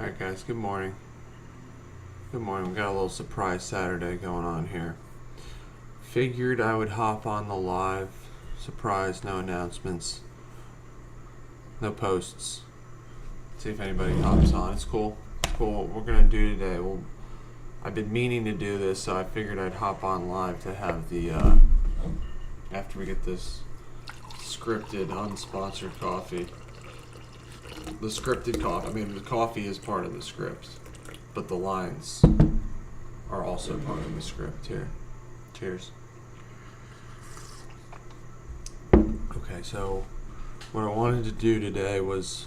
Alright guys, good morning. Good morning. We got a little surprise Saturday going on here. Figured I would hop on the live. Surprise, no announcements. No posts. See if anybody hops on. It's cool. It's cool. What we're gonna do today, I've been meaning to do this, so I figured I'd hop on live to have the after we get this scripted, unsponsored coffee. The scripted coffee. I mean, the coffee is part of the script, but the lines are also part of the script here. Cheers. Okay, so what I wanted to do today was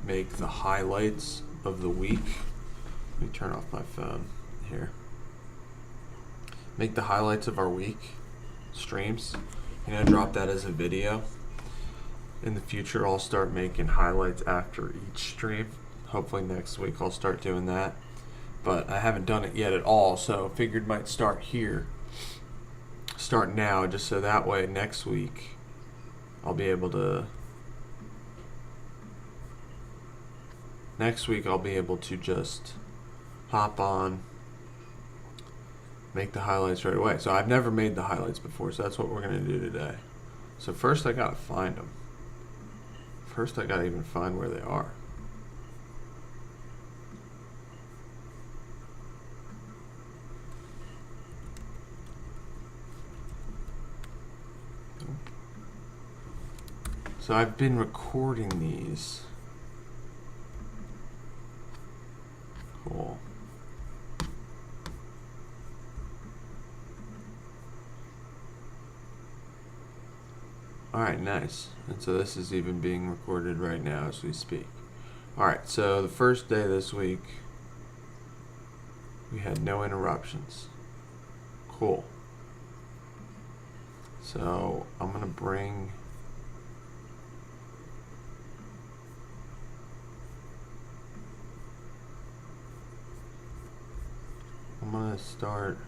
make the highlights of the week. Let me turn off my phone here. Make the highlights of our week streams. Drop that as a video. In the future, I'll start making highlights after each stream. Hopefully next week I'll start doing that. But I haven't done it yet at all, so figured might start here. Start now, just so that way next week I'll be able to just hop on, make the highlights right away. So I've never made the highlights before, so that's what we're gonna do today. So first I gotta find them. First I gotta even find where they are. So I've been recording these. Cool. Alright, nice. And so this is even being recorded right now as we speak. Alright, so the first day this week, we had no interruptions. Cool. So I'm going to bring... I'm going to start...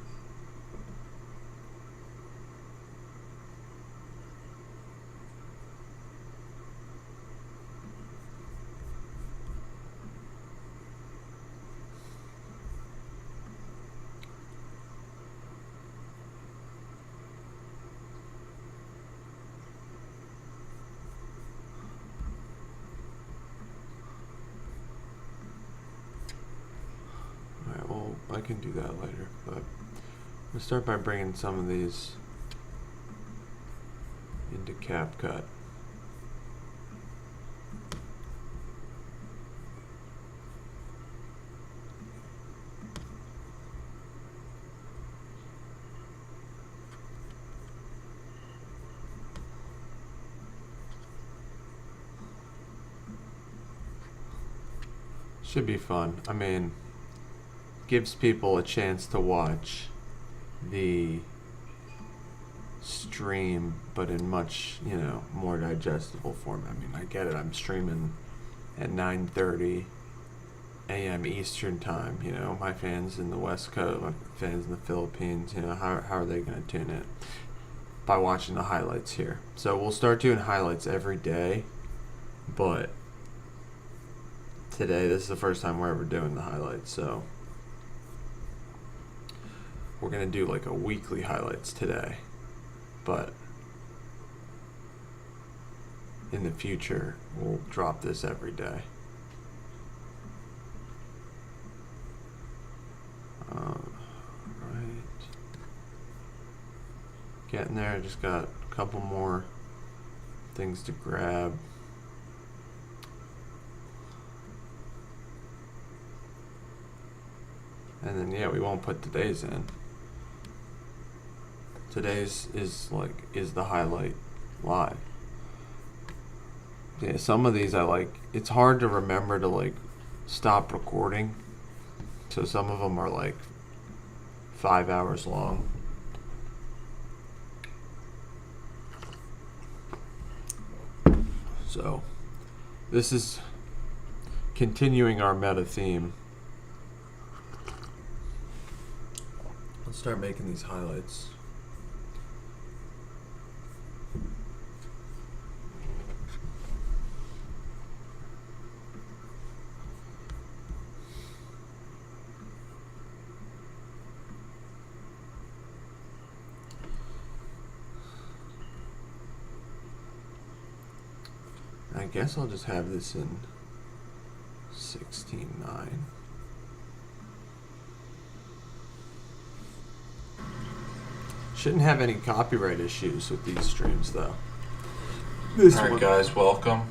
I can do that later, but I'm going to start by bringing some of these into CapCut. Should be fun. I mean, gives people a chance to watch the stream, but in much, more digestible format. I mean, I get it. I'm streaming at 9:30 a.m. Eastern time. My fans in the West Coast, my fans in the Philippines, how are they going to tune in? By watching the highlights here. So we'll start doing highlights every day, but today, this is the first time we're ever doing the highlights, so we're going to do like a weekly highlights today, but in the future, we'll drop this every day. Right. Getting there, I just got a couple more things to grab. And then, yeah, we won't put today's in. Today's is the highlight live. Yeah, some of these I like. It's hard to remember to stop recording. So some of them are 5 hours long. So this is continuing our meta theme. Let's start making these highlights. I guess I'll just have this in 16:9. Shouldn't have any copyright issues with these streams, though. This All right, one, guys, welcome.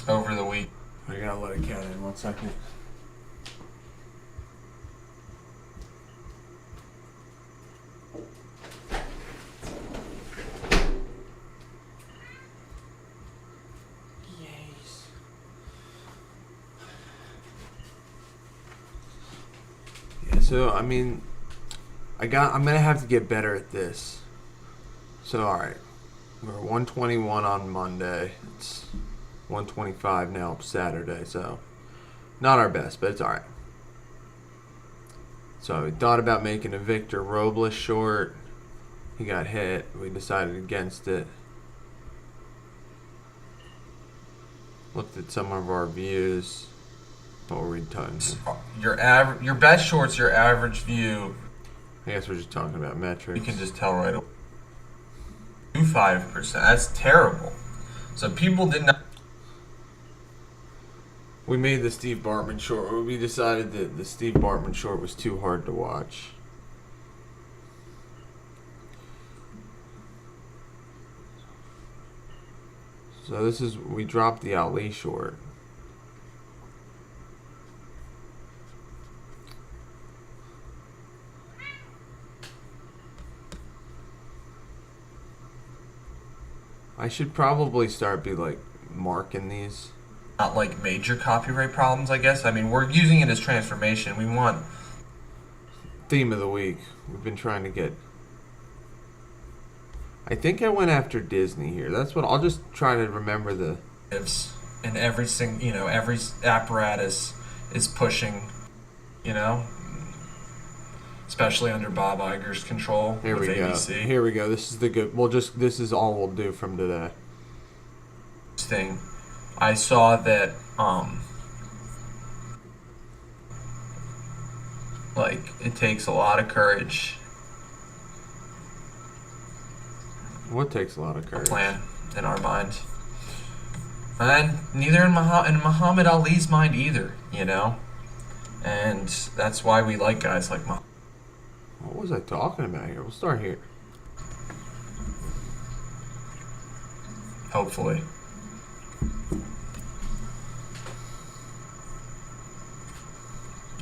Over the week. I gotta let it count in 1 second. Yes. Yeah, so I mean, I'm gonna have to get better at this. So alright. We're 121 on Monday. It's 125 now Saturday, so not our best, but it's alright. So we thought about making a Victor Robles short. He got hit. We decided against it. Looked at some of our views. What were we talking about? Your best short's your average view. I guess we're just talking about metrics. You can just tell right away. 5%. That's terrible. So people did not. We made the Steve Bartman short. We decided that the Steve Bartman short was too hard to watch. So this is, we dropped the Ali short. I should probably start marking these. Not like major copyright problems, I guess. I mean, we're using it as transformation. We want Theme of the week. We've been trying to get. I think I went after Disney here. That's what I'll just try to remember the. and every every apparatus is pushing, especially under Bob Iger's control. Here with we go. ABC. Here we go. This is the good. This is all we'll do from today. Thing. I saw that it takes a lot of courage. What takes a lot of courage? Plan in our mind. And neither in Muhammad Ali's mind either, And that's why we like guys like Muhammad. What was I talking about here? We'll start here. Hopefully.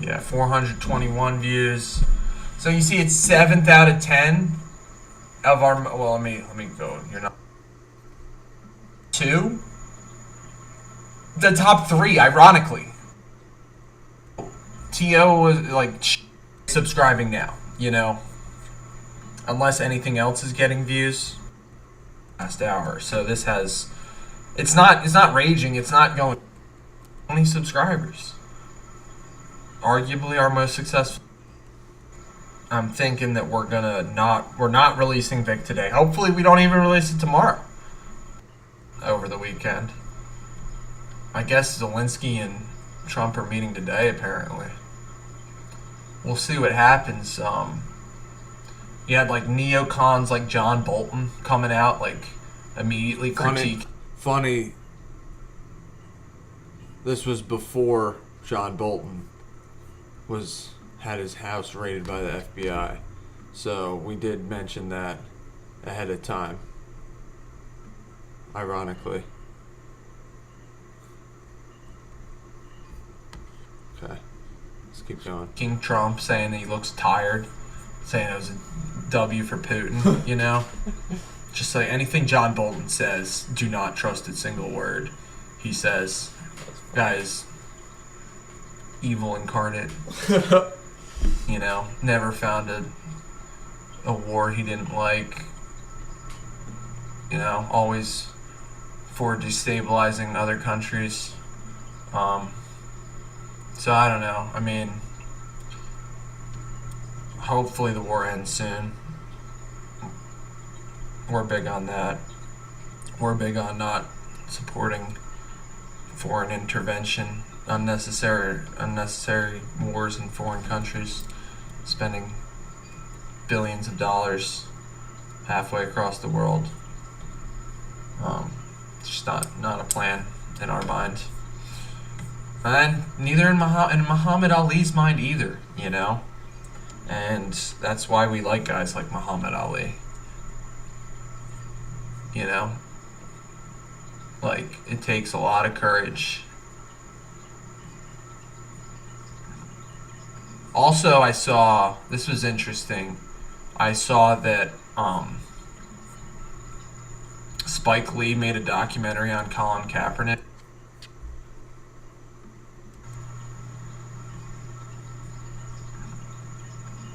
Yeah, 421 views. So you see it's 7th out of 10 of our, well, let me go. You're not 2. The top 3, ironically. T.O. was subscribing now, unless anything else is getting views. Last hour. So this has, it's not raging, it's not going 20 subscribers. Arguably our most successful. I'm thinking that we're not releasing Vic today. Hopefully we don't even release it tomorrow. Over the weekend. I guess Zelensky and Trump are meeting today, apparently. We'll see what happens. You had neocons like John Bolton coming out immediately critique. Funny. This was before John Bolton had his house raided by the FBI, so we did mention that ahead of time. Ironically. Okay, let's keep going. King Trump saying that he looks tired, saying it was a W for Putin. Just like anything John Bolton says, do not trust a single word he says. Guys, evil incarnate. Never found a war he didn't like. Always for destabilizing other countries. So I don't know. I mean, hopefully the war ends soon. We're big on that. We're big on not supporting foreign intervention, unnecessary wars in foreign countries. spending billions of dollars halfway across the world. It's just not a plan in our mind. And neither in Muhammad Ali's mind either, you know? And that's why we like guys like Muhammad Ali. You know? Like, it takes a lot of courage. Also, I saw, this was interesting, I saw that Spike Lee made a documentary on Colin Kaepernick.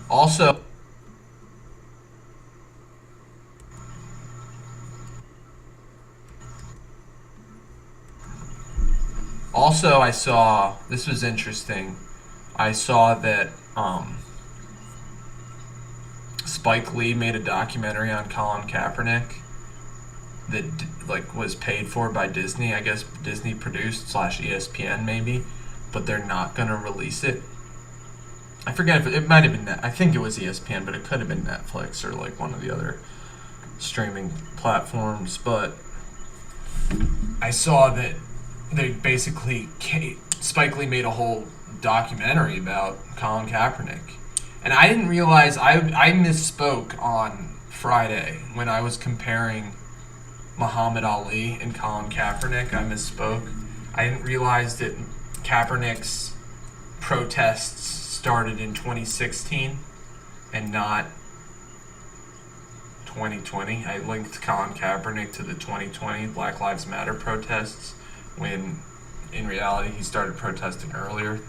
Also, I saw, this was interesting, I saw that Spike Lee made a documentary on Colin Kaepernick that like was paid for by Disney. I guess Disney produced / ESPN maybe, but they're not gonna release it. I forget if it might have been I think it was ESPN, but it could have been Netflix or like one of the other streaming platforms. But I saw that they basically Spike Lee made a whole documentary about Colin Kaepernick, and I didn't realize I misspoke on Friday when I was comparing Muhammad Ali and Colin Kaepernick. I misspoke. I didn't realize that Kaepernick's protests started in 2016 and not 2020. I linked Colin Kaepernick to the 2020 Black Lives Matter protests when in reality he started protesting earlier.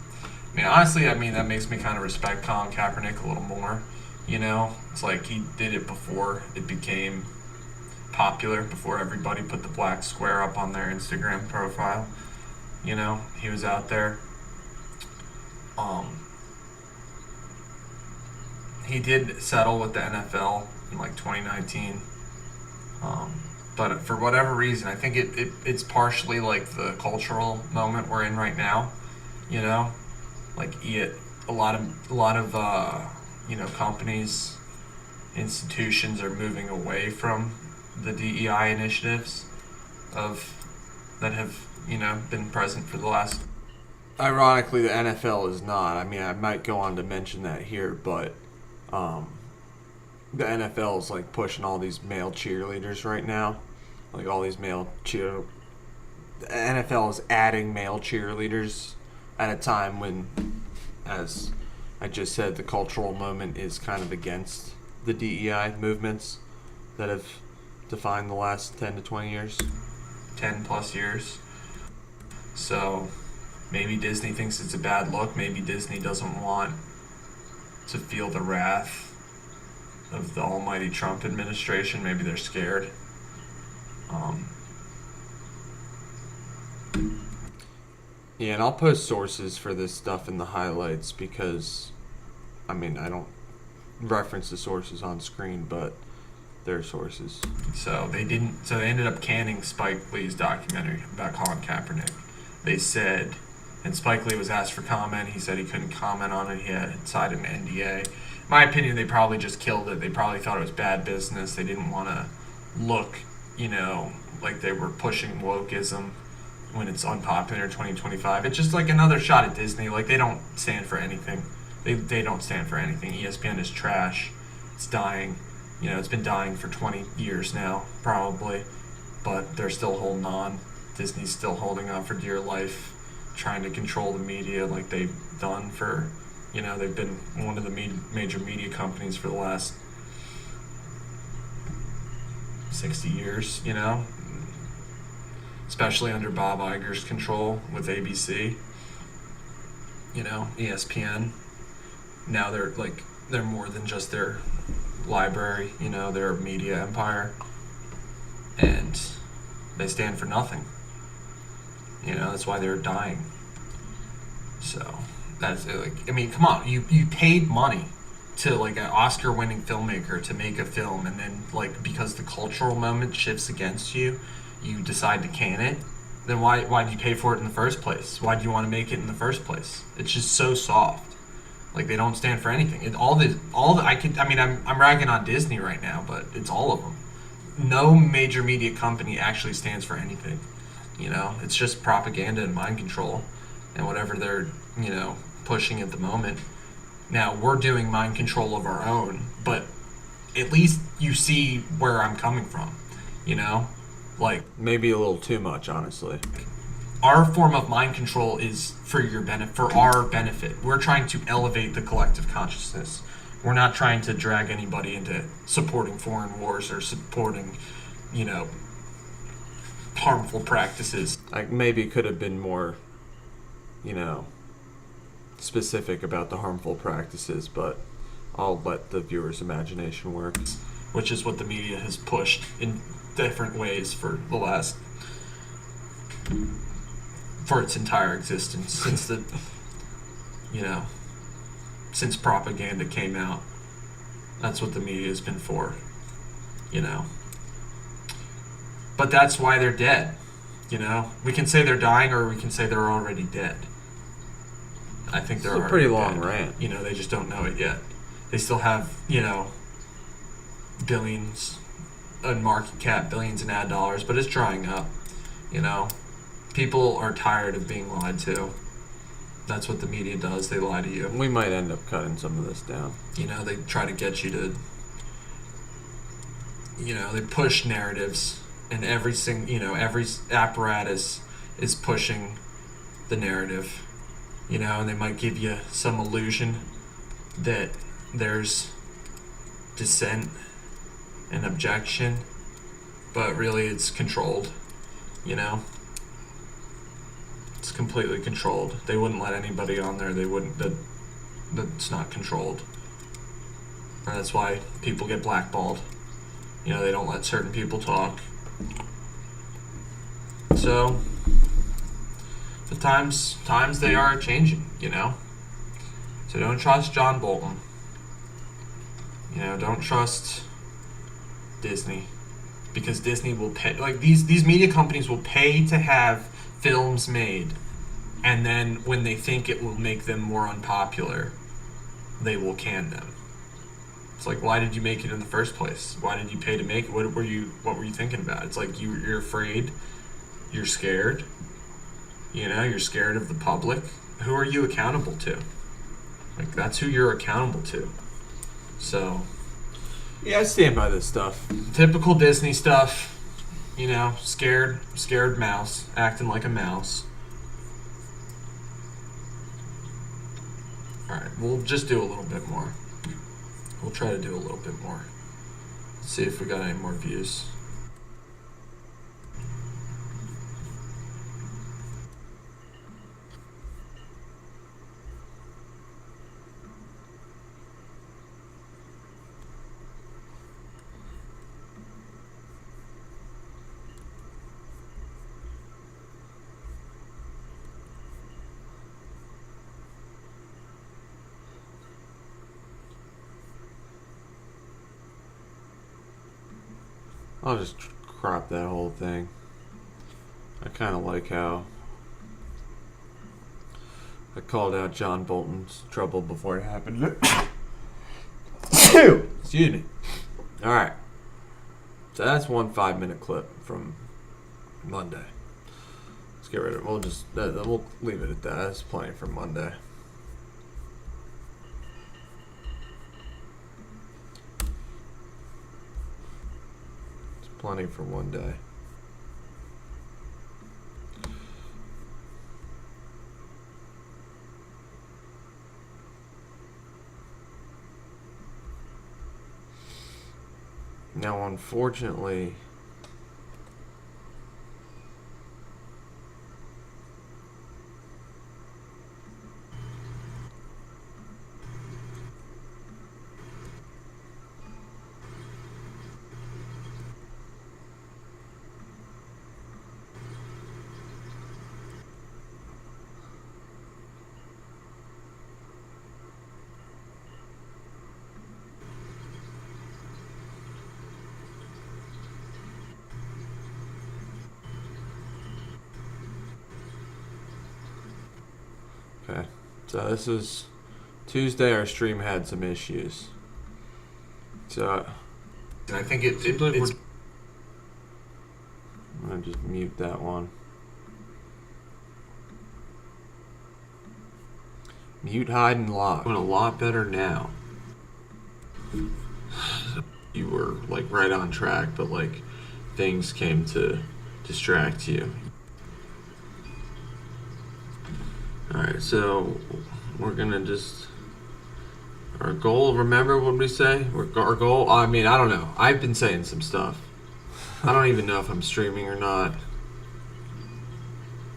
I mean, honestly, that makes me kind of respect Colin Kaepernick a little more. You know, it's like he did it before it became popular, before everybody put the black square up on their Instagram profile. You know, he was out there. He did settle with the NFL in like 2019. But for whatever reason, I think it's partially like the cultural moment we're in right now. You know, like a lot of you know, companies, institutions are moving away from the DEI initiatives that have, you know, been present for the last. Ironically, the NFL is not. I mean, I might go on to mention that here, but the NFL is like pushing all these male cheerleaders right now, like all these male cheer. The NFL is adding male cheerleaders at a time when, as I just said, the cultural moment is kind of against the DEI movements that have defined the last 10 to 20 years, 10 plus years. So maybe Disney thinks it's a bad look. Maybe Disney doesn't want to feel the wrath of the almighty Trump administration. Maybe they're scared. Yeah, and I'll post sources for this stuff in the highlights because, I mean, I don't reference the sources on screen, but they're sources. So they ended up canning Spike Lee's documentary about Colin Kaepernick. They said, and Spike Lee was asked for comment. He said he couldn't comment on it. He had signed an NDA. In my opinion, they probably just killed it. They probably thought it was bad business. They didn't want to look, you know, like they were pushing wokeism when it's unpopular in 2025. It's just like another shot at Disney. Like, they don't stand for anything. They don't stand for anything. ESPN is trash. It's dying. You know, it's been dying for 20 years now, probably. But they're still holding on. Disney's still holding on for dear life, trying to control the media like they've done for, you know, they've been one of the major media companies for the last 60 years, you know, especially under Bob Iger's control with ABC, you know, ESPN. Now they're more than just their library, you know, they're a media empire, and they stand for nothing. You know, that's why they're dying. So that's like, I mean, come on, you paid money to like an Oscar-winning filmmaker to make a film, and then like because the cultural moment shifts against you, you decide to can it. Then why did you pay for it in the first place? Why do you want to make it in the first place? It's just so soft. Like they don't stand for anything. All the I mean, I'm ragging on Disney right now, but it's all of them. No major media company actually stands for anything. It's just propaganda and mind control, and whatever they're pushing at the moment. Now we're doing mind control of our own, but at least you see where I'm coming from. You know, like Maybe a little too much, honestly. our form of mind control is for your benefit, for our benefit. We're trying to elevate the collective consciousness. We're not trying to drag anybody into supporting foreign wars or supporting, you know, harmful practices. Like maybe could have been more, you know, specific about the harmful practices, but I'll let the viewer's imagination work. Which is what the media has pushed in different ways for its entire existence since propaganda came out. That's what the media has been for, But that's why they're dead, We can say they're dying or we can say they're already dead. I think they're It's a already pretty long dead. rant. They just don't know it yet. They still have, billions in market cap, billions in ad dollars, but it's drying up, People are tired of being lied to. That's what the media does. They lie to you. We might end up cutting some of this down. They try to get you to, they push narratives, and every apparatus is pushing the narrative, and they might give you some illusion that there's dissent and objection, but really it's controlled, It's completely controlled. They wouldn't let anybody on there. That's not controlled. And that's why people get blackballed. They don't let certain people talk. So, the times they are changing, So don't trust John Bolton. Don't trust Disney. Because Disney will pay, like these media companies will pay to have films made, and then when they think it will make them more unpopular, they will can them. It's like, why did you make it in the first place? Why did you pay to make it? What were you thinking about? It's like you're afraid, you're scared. You're scared of the public. Who are you accountable to? Like, that's who you're accountable to. So, Yeah, I stand by this stuff. typical Disney stuff. Scared mouse, acting like a mouse. Alright, we'll just do a little bit more. We'll try to do a little bit more. See if we got any more views. I'll just crop that whole thing. I kind of like how I called out John Bolton's trouble before it happened. Excuse me. All right. So that's one 5-minute clip from Monday. Let's get rid of it. We'll leave it at that. That's plenty for Monday. Plenty for one day. Now, unfortunately, okay, so this is Tuesday our stream had some issues. So And I think it's. it's I'm gonna just mute that one. Mute, hide, and lock. Doing a lot better now. You were like right on track, but like things came to distract you. Alright, so we're gonna just. Our goal, remember what we say? Our goal, I mean, I don't know. I've been saying some stuff. I don't even know if I'm streaming or not.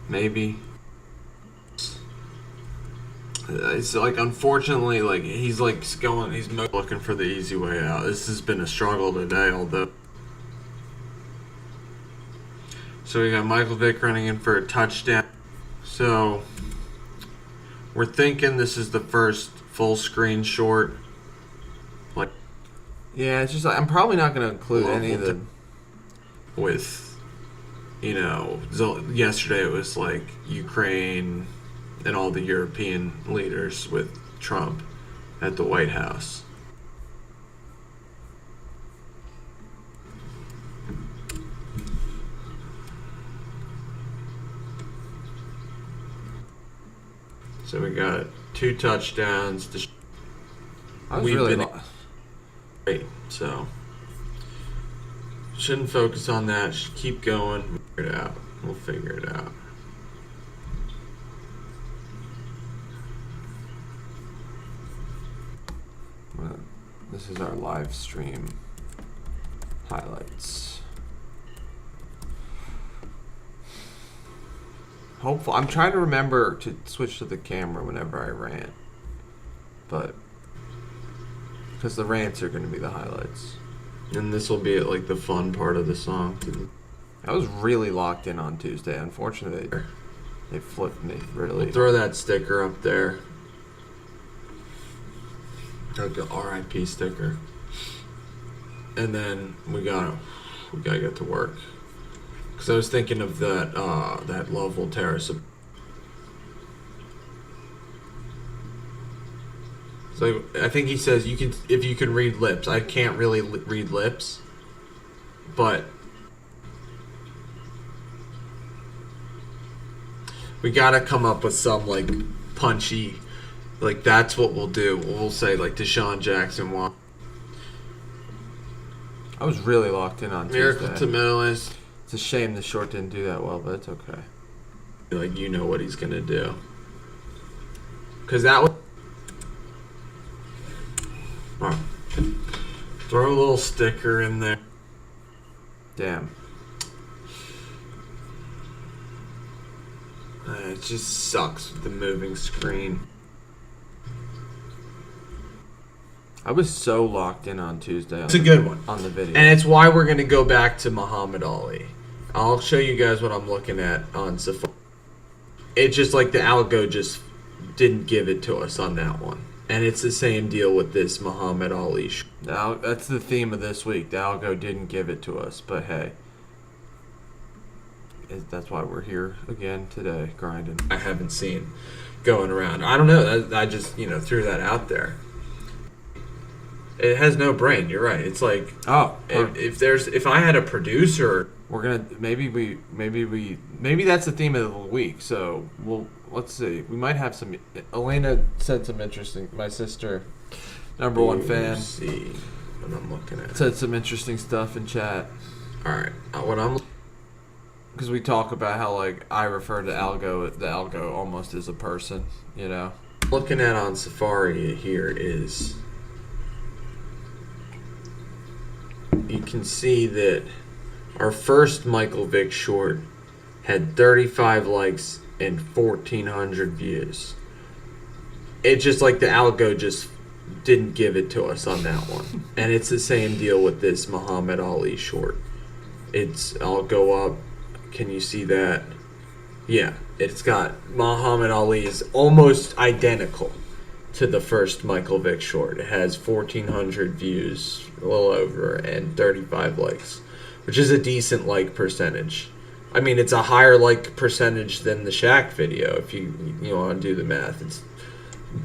Maybe. It's like, unfortunately, like, he's looking for the easy way out. This has been a struggle today, although. So we got Michael Vick running in for a touchdown. So we're thinking this is the first full screen short. Like, yeah, it's just like, I'm probably not going to include any of the. With, you know, yesterday it was like Ukraine and all the European leaders with Trump at the White House. So we got 2 touchdowns. We've been great, so shouldn't focus on that. Should keep going. Figure it out. We'll figure it out. This is our live stream highlights. Hopefully, I'm trying to remember to switch to the camera whenever I rant, but because the rants are going to be the highlights, and this will be like the fun part of the song. I was really locked in on Tuesday. Unfortunately, they flipped me. Really, we'll throw that sticker up there. Like the RIP sticker, and then we gotta get to work. Cause I was thinking of that Love Will Tear Us. So I think he says if you can read lips. I can't really read lips, but we gotta come up with some like punchy. Like, that's what we'll do. We'll say, like, Deshaun Jackson won. I was really locked in on Miracle Tuesday. To Medalist. It's a shame the short didn't do that well, but it's okay. Like, you know what he's going to do. Because that was... Right. Throw a little sticker in there. Damn. It just sucks with the moving screen. I was so locked in on Tuesday. It's a good one. On the video. And it's why we're going to go back to Muhammad Ali. I'll show you guys what I'm looking at on Safari. It's just like the algo just didn't give it to us on that one. And it's the same deal with this Muhammad Ali. Now, that's the theme of this week. The algo didn't give it to us, but hey. That's why we're here again today, grinding. I haven't seen going around. I don't know. I just, threw that out there. It has no brain. You're right. It's like if I had a producer, we're gonna maybe that's the theme of the week. So let's see. We might have some. Elena said some interesting. My sister, number one fan. See what I'm looking at. Said some interesting stuff in chat. All right. Because we talk about how like I refer to the algo almost as a person. Looking at on Safari here is. You can see that our first Michael Vick short had 35 likes and 1,400 views. It's just like the algo just didn't give it to us on that one. And it's the same deal with this Muhammad Ali short. I'll go up. Can you see that? Yeah, it's got Muhammad Ali is almost identical to the first Michael Vick short. It has 1,400 views, a little over, and 35 likes, which is a decent like percentage. I mean, it's a higher like percentage than the Shaq video, if you want to do the math. It's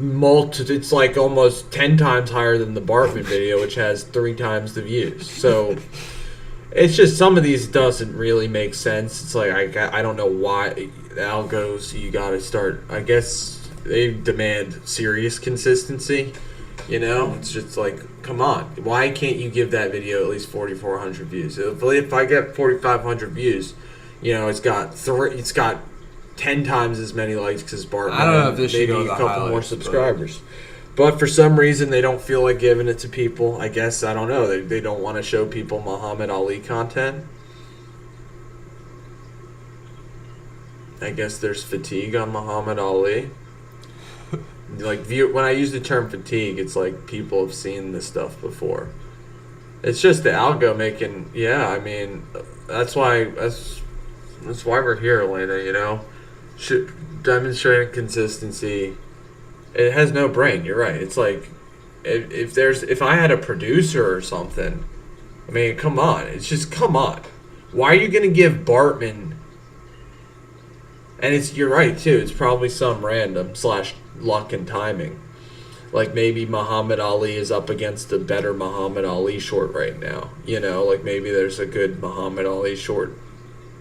it's like almost 10 times higher than the Bartman video, which has 3 times the views. So it's just some of these doesn't really make sense. It's like I don't know why the algos, you got to start, I guess they demand serious consistency. It's just like, come on, why can't you give that video at least 4,400 views? If I get 4,500 views, it's got 10 times as many likes as Bartman. I don't know if this should maybe go a to the couple highlights, more subscribers. But for some reason, they don't feel like giving it to people. I guess, I don't know. They don't want to show people Muhammad Ali content. I guess there's fatigue on Muhammad Ali. Like, when I use the term fatigue, it's like people have seen this stuff before. It's just the algo making, that's why we're here, Elena, demonstrating consistency. It has no brain, you're right. It's like, if I had a producer or something, come on. Come on. Why are you going to give Bartman, and you're right, too, it's probably some random / luck and timing. Like maybe Muhammad Ali is up against a better Muhammad Ali short right now. Like maybe there's a good Muhammad Ali short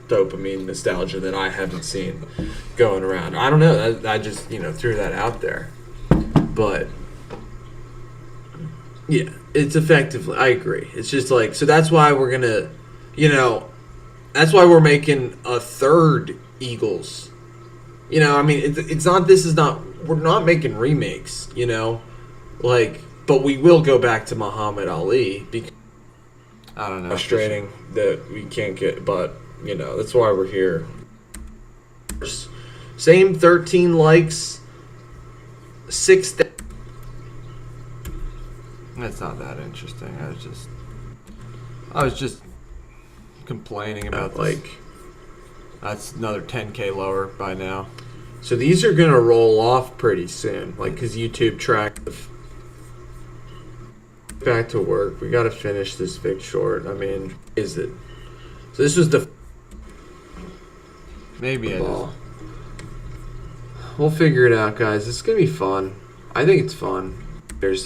dopamine nostalgia that I haven't seen going around. I don't know. I just, threw that out there. But yeah, it's effectively, I agree. It's just like, so that's why we're going to, that's why we're making a third Eagles. We're not making remakes, but we will go back to Muhammad Ali because I don't know. Frustrating that we can't get, but, that's why we're here. Same 13 likes, 6. That's not that interesting. I was just complaining about this. That's another 10K lower by now. So these are going to roll off pretty soon, because YouTube tracked back to work. We got to finish this Vic short. Is it? So this was the maybe ball. We'll figure it out, guys. It's going to be fun. I think it's fun. It's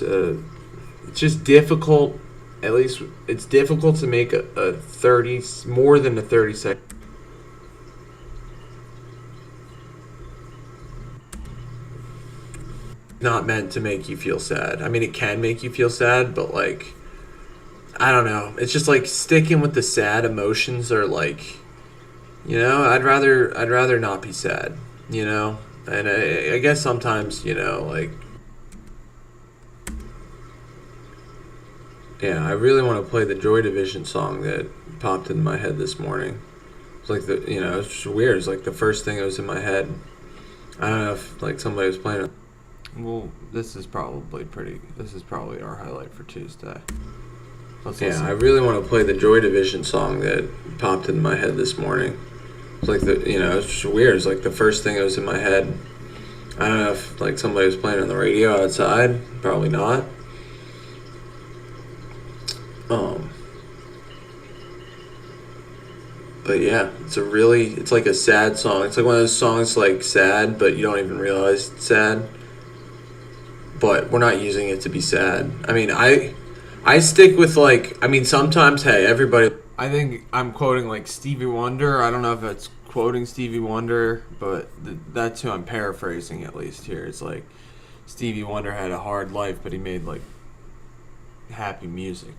just difficult. At least it's difficult to make a 30, more than a 30-second. Not meant to make you feel sad. It can make you feel sad, but I don't know. It's just sticking with the sad emotions are I'd rather not be sad, and I guess sometimes, yeah, I really want to play the Joy Division song that popped in my head this morning. It's it's just weird. It's the first thing that was in my head. I don't know if somebody was playing it. Well, this is probably our highlight for Tuesday. Let's yeah, listen. I really want to play the Joy Division song that popped in my head this morning. It's it's just weird. It's the first thing that was in my head. I don't know if somebody was playing on the radio outside. Probably not. But yeah, it's a sad song. It's one of those songs sad, but you don't even realize it's sad. But we're not using it to be sad. I stick with sometimes, hey, everybody. I think I'm quoting Stevie Wonder. I don't know if it's quoting Stevie Wonder, but that's who I'm paraphrasing at least here. It's Stevie Wonder had a hard life, but he made happy music,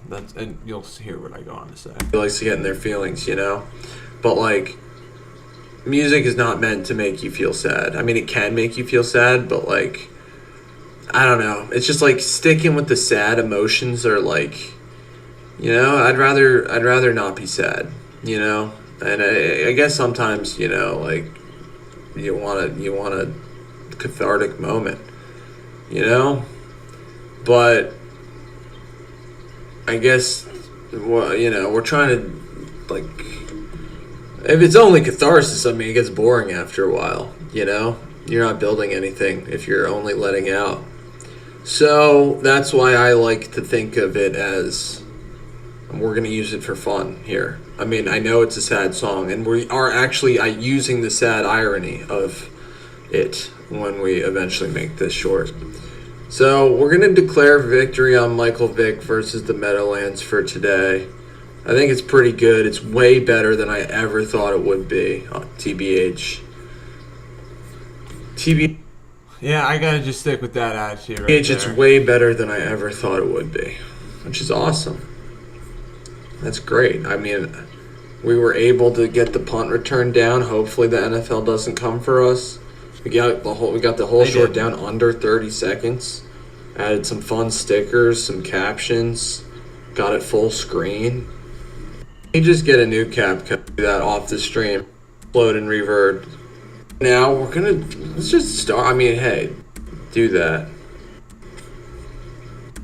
That's, and you'll hear what I go on to say. He likes to get in their feelings, But music is not meant to make you feel sad. It can make you feel sad, but I don't know. It's just sticking with the sad emotions are I'd rather not be sad, And I guess sometimes, you want a cathartic moment, But I guess, we're trying to, if it's only catharsis, it gets boring after a while, You're not building anything if you're only letting out. So that's why I like to think of it as we're going to use it for fun here. I know it's a sad song, and we are actually using the sad irony of it when we eventually make this short. So we're going to declare victory on Michael Vick versus the Meadowlands for today. I think it's pretty good. It's way better than I ever thought it would be. TBH. Yeah, I gotta just stick with that attitude right It's there. way better than I ever thought it would be, which is awesome. That's great. I mean, we were able to get the punt return down. Hopefully, the NFL doesn't come for us. We got the whole They short didn't. down under 30 seconds. Added some fun stickers, some captions. Got it full screen. You just get a new cap cut that off the stream, upload and revert. Now let's just start. I mean, hey, do that.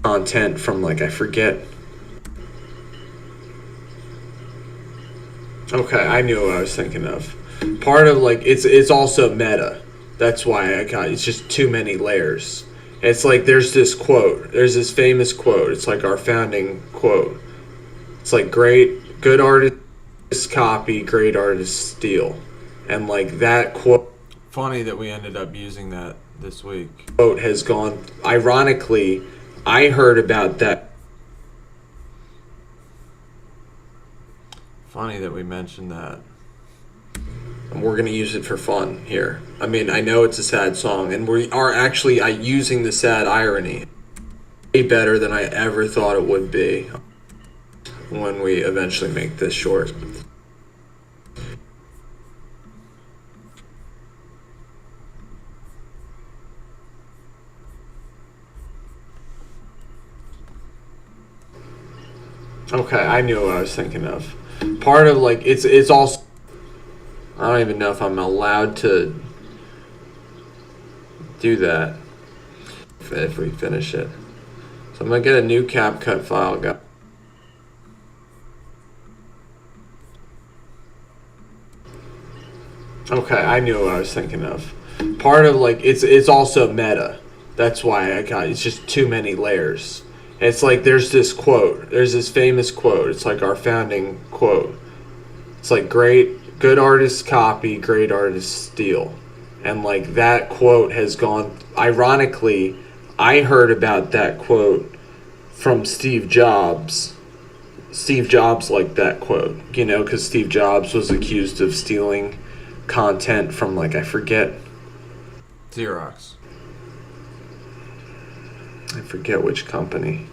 Content from I forget. Okay, I knew what I was thinking of. Part of it's also meta. That's why it's just too many layers. It's there's this quote. There's this famous quote. It's our founding quote. It's good artists copy, great artists steal. And that quote Funny that we ended up using that this week. has gone. Ironically, I heard about that. Funny that we mentioned that. And we're going to use it for fun here. I mean, I know it's a sad song, and we are actually using the sad irony. Way better than I ever thought it would be when we eventually make this short. Okay, I knew what I was thinking of. Part of it's also. I don't even know if I'm allowed to do that if we finish it. So I'm gonna get a new CapCut file. Okay, I knew what I was thinking of. Part of it's also meta. That's why it's just too many layers. It's there's this quote. There's this famous quote. It's our founding quote. It's good artists copy, great artists steal. And that quote has gone. Ironically, I heard about that quote from Steve Jobs. Steve Jobs liked that quote, because Steve Jobs was accused of stealing content from I forget. Xerox. I forget which company.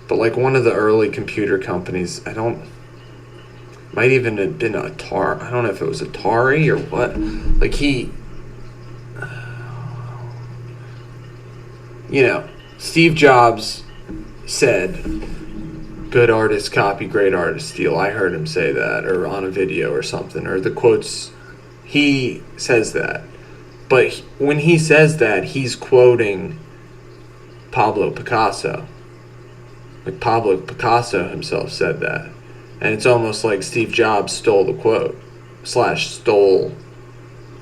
But one of the early computer companies, might even have been Atari. I don't know if it was Atari or what. Steve Jobs said, good artists copy, great artists steal. I heard him say that, or on a video or something, or the quotes. He says that. But when he says that, he's quoting Pablo Picasso. Pablo Picasso himself said that. And it's almost like Steve Jobs stole the quote, / stole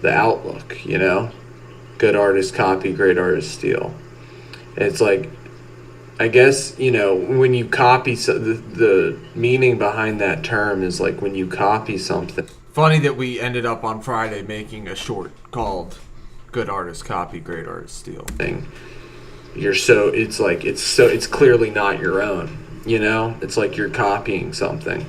the outlook, Good artists copy, great artists steal. And it's I guess, when you copy, the meaning behind that term is when you copy something. Funny that we ended up on Friday making a short called Good Artists Copy, Great Artists Steal. It's clearly not your own, It's you're copying something.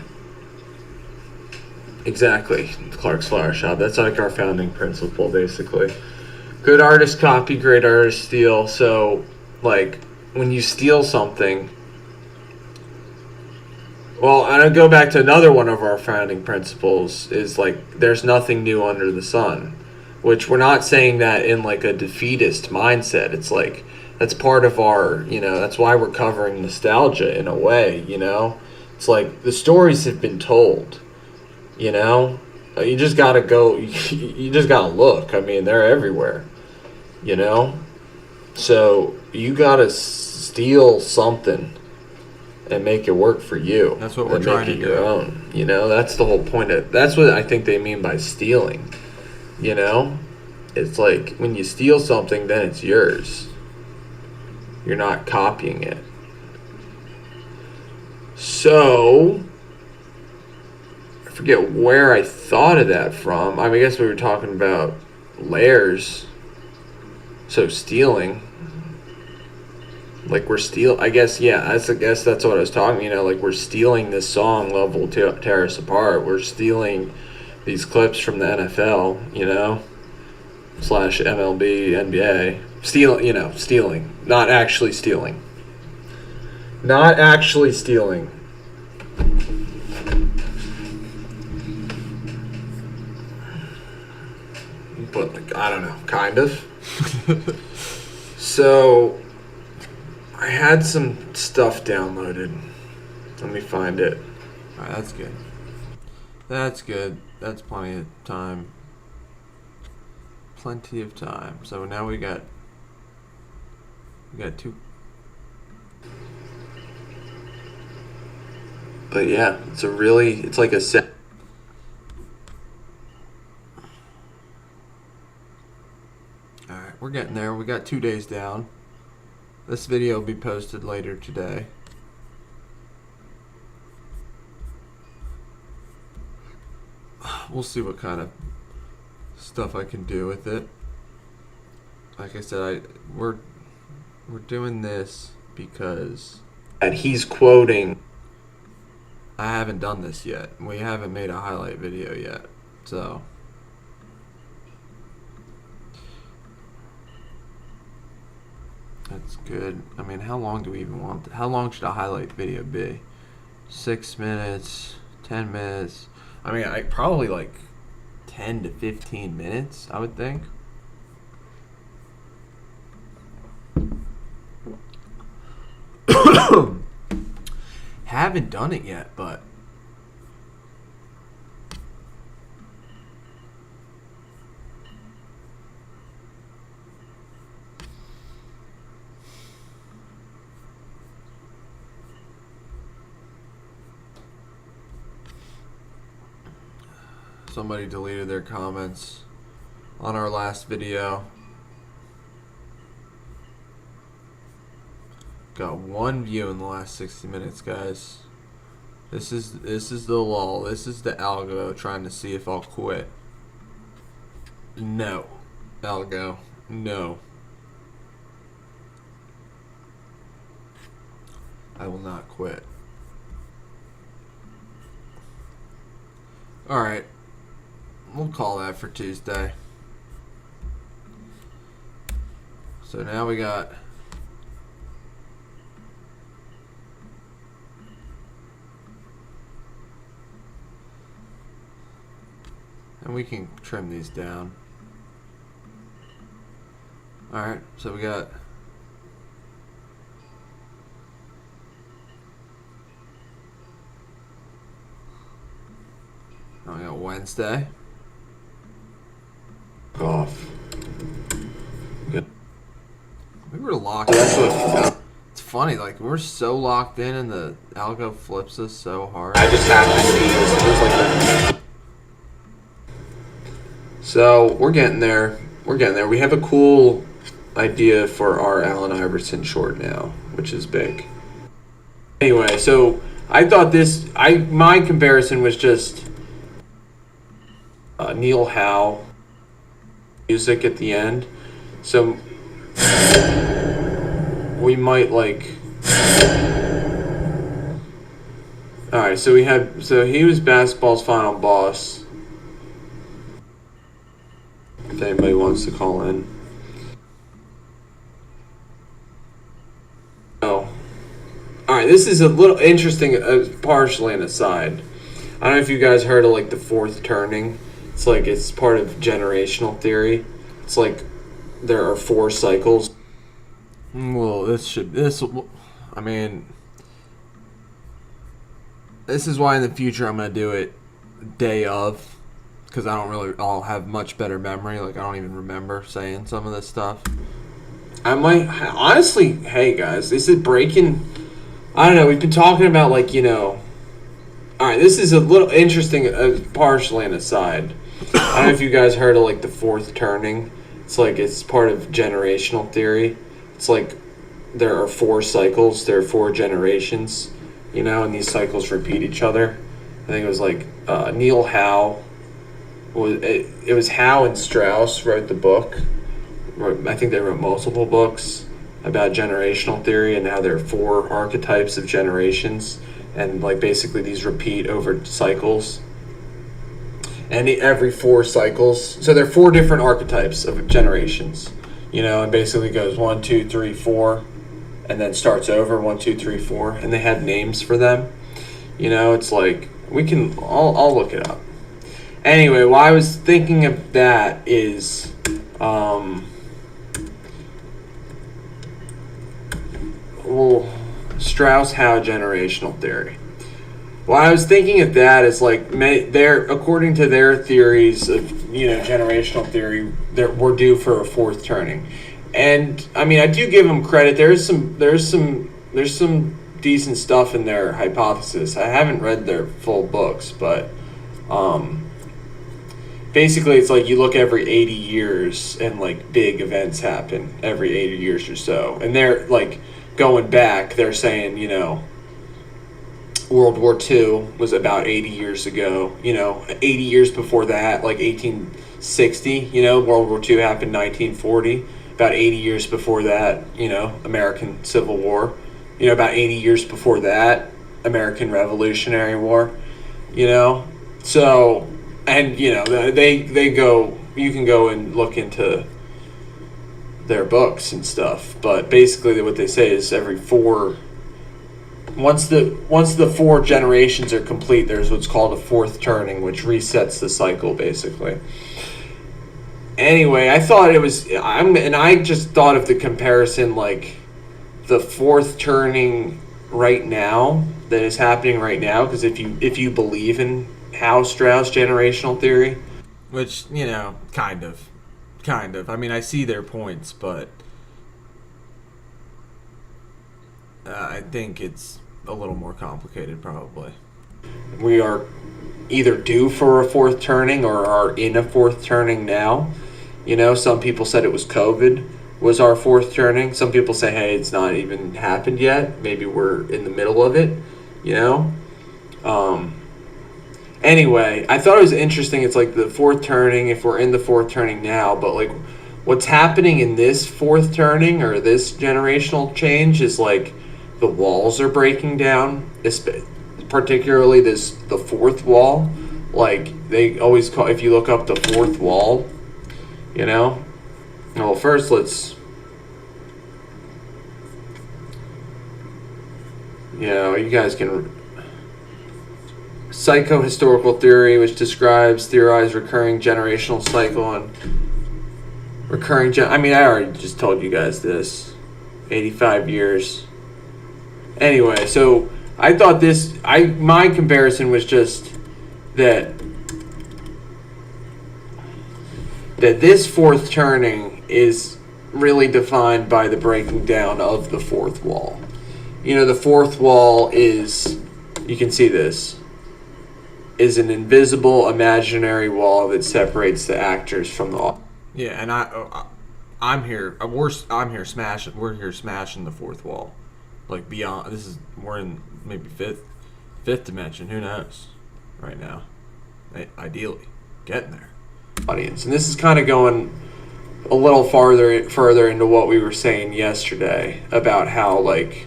Exactly. Clark's Flower Shop. That's our founding principle, basically. Good artists copy, great artists steal. So, when you steal something, well, and I go back to another one of our founding principles is there's nothing new under the sun, which we're not saying that in a defeatist mindset. It's that's part of our, that's why we're covering nostalgia in a way, It's the stories have been told, You just gotta go, you just gotta look. I mean, they're everywhere, So you gotta steal something and make it work for you. That's what we're and trying make to it do. your own. That's the whole point that's what I think they mean by stealing. It's when you steal something, then it's yours. You're not copying it. So I forget where I thought of that from. I guess we were talking about layers. So stealing. Like we're I guess, yeah, I guess that's what I was talking, you know, like we're stealing this song, Love Will Tear Us Apart. We're stealing these clips from the NFL, you know, slash MLB, NBA. Stealing. Not actually stealing. Not actually stealing. But, like, I don't know, kind of. So, I had some stuff downloaded. Let me find it. Alright, that's good. That's good. That's plenty of time. Plenty of time. So now we got two. But yeah, it's like a set. Alright, we're getting there. We got 2 days down. This video will be posted later today. We'll see what kind of stuff I can do with it. Like I said, we're doing this because And he's quoting. I haven't done this yet. We haven't made a highlight video yet. So that's good. I mean, how long do we even want? How long should a highlight video be? 6 minutes, 10 minutes. I mean, I probably like 10 to 15 minutes, I would think. Haven't done it yet, but somebody deleted their comments on our last video. Got 1 view in the last 60 minutes, guys. This is the lull. This is the algo trying to see if I'll quit. No. Algo. No. I will not quit. Alright. We'll call that for Tuesday. So now we got and we can trim these down. Alright, so we got Wednesday. Off. Good. We were locked in. It's funny, like we're so locked in and the algo flips us so hard. I just happened to see this. It was like that. So we're getting there. We're getting there. We have a cool idea for our Allen Iverson short now, which is big. Anyway, so I thought my comparison was just Neil Howe music at the end. So we might like. All right, so he was basketball's final boss. If anybody wants to call in. Oh. Alright, this is a little interesting, partially an aside. I don't know if you guys heard of like the fourth turning. It's part of generational theory. It's like there are 4 cycles. Well, this is why in the future I'm going to do it day of. Because I'll have much better memory. Like, I don't even remember saying some of this stuff. I might, honestly, hey guys, this is breaking, I don't know, we've been talking about like, alright, this is a little interesting, partially an aside. I don't know if you guys heard of like the fourth turning. It's part of generational theory. It's like there are 4 cycles, there are 4 generations, and these cycles repeat each other. I think it was like Neil Howe it was Howe and Strauss wrote the book. I think they wrote multiple books about generational theory and how there are 4 archetypes of generations, and like basically these repeat over cycles. And every 4 cycles, so there are 4 different archetypes of generations, and basically goes 1, 2, 3, 4, and then starts over 1, 2, 3, 4, and they have names for them. It's like I'll look it up. Anyway, why I was thinking of that is, Strauss-Howe generational theory. Why I was thinking of that is like according to their theories of generational theory, we're due for a 4th turning, and I mean I do give them credit. There's some decent stuff in their hypothesis. I haven't read their full books, but basically it's like you look every 80 years and like big events happen every 80 years or so, and they're like going back, they're saying World War II was about 80 years ago, 80 years before that, like 1860, World War II happened 1940, about 80 years before that, American Civil War, about 80 years before that, American Revolutionary War, so, and, they go, you can go and look into their books and stuff, but basically what they say is once the 4 generations are complete, there's what's called a 4th turning, which resets the cycle basically. Anyway, I thought I just thought of the comparison, like the 4th turning right now that is happening right now, because if you believe in Howe Strauss generational theory, which kind of. I mean, I see their points, but I think it's a little more complicated, probably. We are either due for a 4th turning or are in a 4th turning now. Some people said it was COVID was our 4th turning. Some people say, hey, it's not even happened yet. Maybe we're in the middle of it, Anyway, I thought it was interesting. It's like the 4th turning, if we're in the 4th turning now, but like what's happening in this 4th turning or this generational change is like the walls are breaking down, particularly the 4th wall. Like they always call, if you look up the 4th wall, well, first let's, you guys can. Psychohistorical theory, which theorized recurring generational cycle and I already just told you guys this. 85 years. Anyway, so I thought my comparison was just that this 4th turning is really defined by the breaking down of the 4th wall. The 4th wall is, you can see this, is an invisible imaginary wall that separates the actors from the audience. Yeah, and I'm here smashing the 4th wall, like beyond. We're in maybe fifth dimension. Who knows? Right now, ideally, getting there. Audience, and this is kind of going a little further into what we were saying yesterday about how like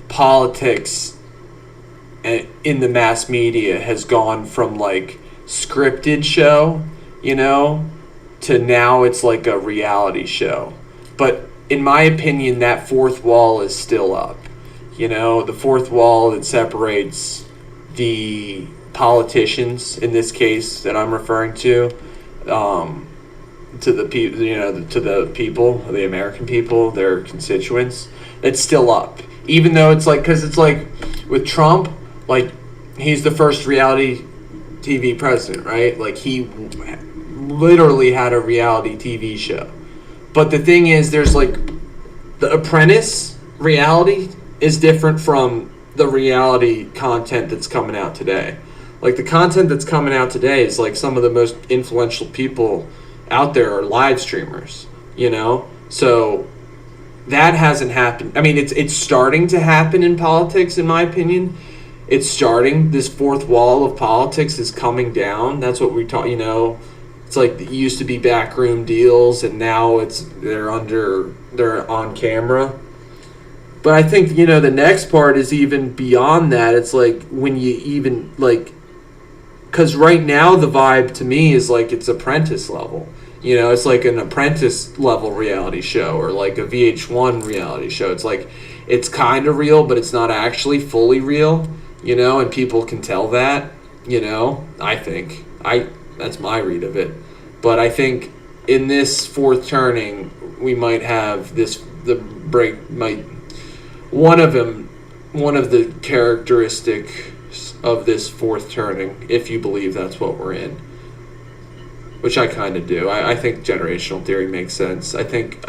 politics in the mass media has gone from like scripted show, to now it's like a reality show. But in my opinion, that 4th wall is still up. The 4th wall that separates the politicians, in this case that I'm referring to the people, the American people, their constituents, it's still up. Even though it's like, because it's like with Trump, like, he's the first reality TV president, right? Like, he literally had a reality TV show. But the thing is, there's, like, The Apprentice reality is different from the reality content that's coming out today. Like, the content that's coming out today is, like, some of the most influential people out there are live streamers, So, that hasn't happened. I mean, it's starting to happen in politics, in my opinion. it's starting. This fourth wall of politics is coming down. That's what we talk. It's like it used to be backroom deals, and now they're on camera. But I think the next part is even beyond that. It's like when you even like, because right now the vibe to me is like it's Apprentice level. It's like an Apprentice level reality show or like a VH1 reality show. It's like it's kind of real, but it's not actually fully real. And people can tell that. I think that's my read of it. But I think in this fourth turning, we might have one of the characteristics of this fourth turning, if you believe that's what we're in, which I kind of do. I think generational theory makes sense. I think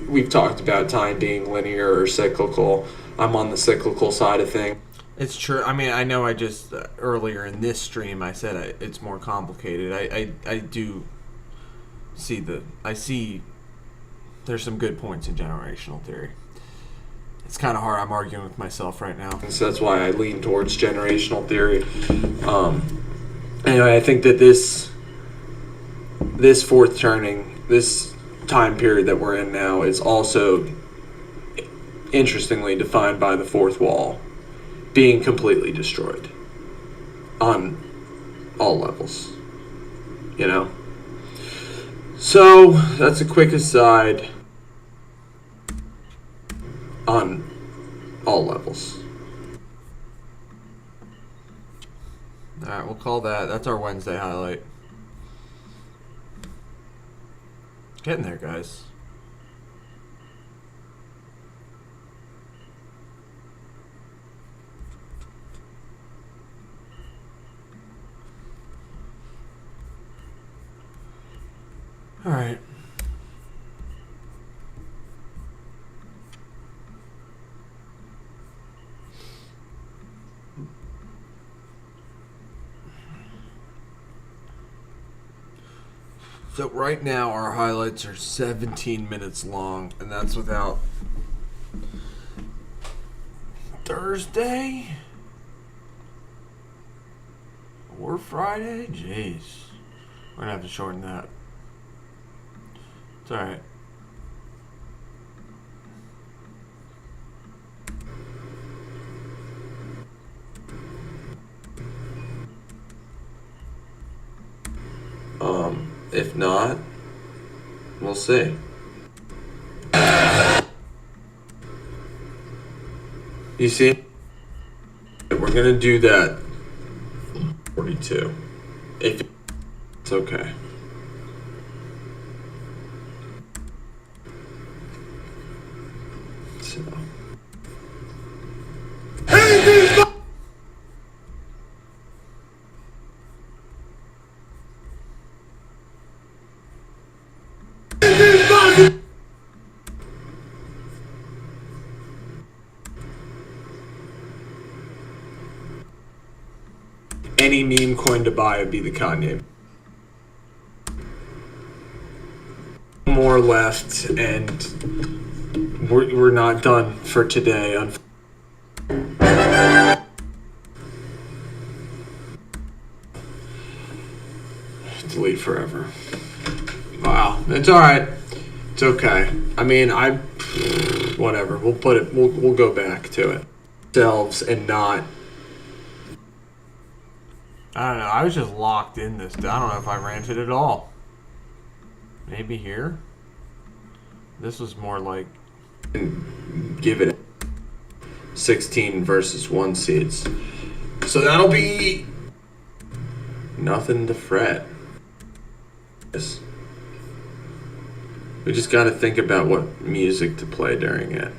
we've talked about time being linear or cyclical. I'm on the cyclical side of things. It's true. I mean, I know I just earlier in this stream I said it's more complicated. I do see there's some good points in generational theory. It's kind of hard. I'm arguing with myself right now. So that's why I lean towards generational theory. Anyway, I think that this fourth turning, this time period that we're in now, is also interestingly defined by the fourth wall being completely destroyed on all levels. So that's a quick aside on all levels. Alright, we'll call that's our Wednesday highlight. Getting there, guys. Alright. So right now our highlights are 17 minutes long, and that's without Thursday or Friday. Jeez, we're gonna have to shorten that. It's all right. If not, we'll see. You see? We're gonna do that 42. If it's okay. So. Any meme coin to buy would be the Kanye. More left, and we're not done for today. Delete forever. Wow, it's all right. It's okay. I mean, whatever. We'll put it. We'll go back to it. Selves and not. I don't know. I was just locked in this. I don't know if I ranted at all. Maybe here. This was more like. Give it 16 versus 1 seeds. So that'll be nothing to fret. Yes. We just got to think about what music to play during it.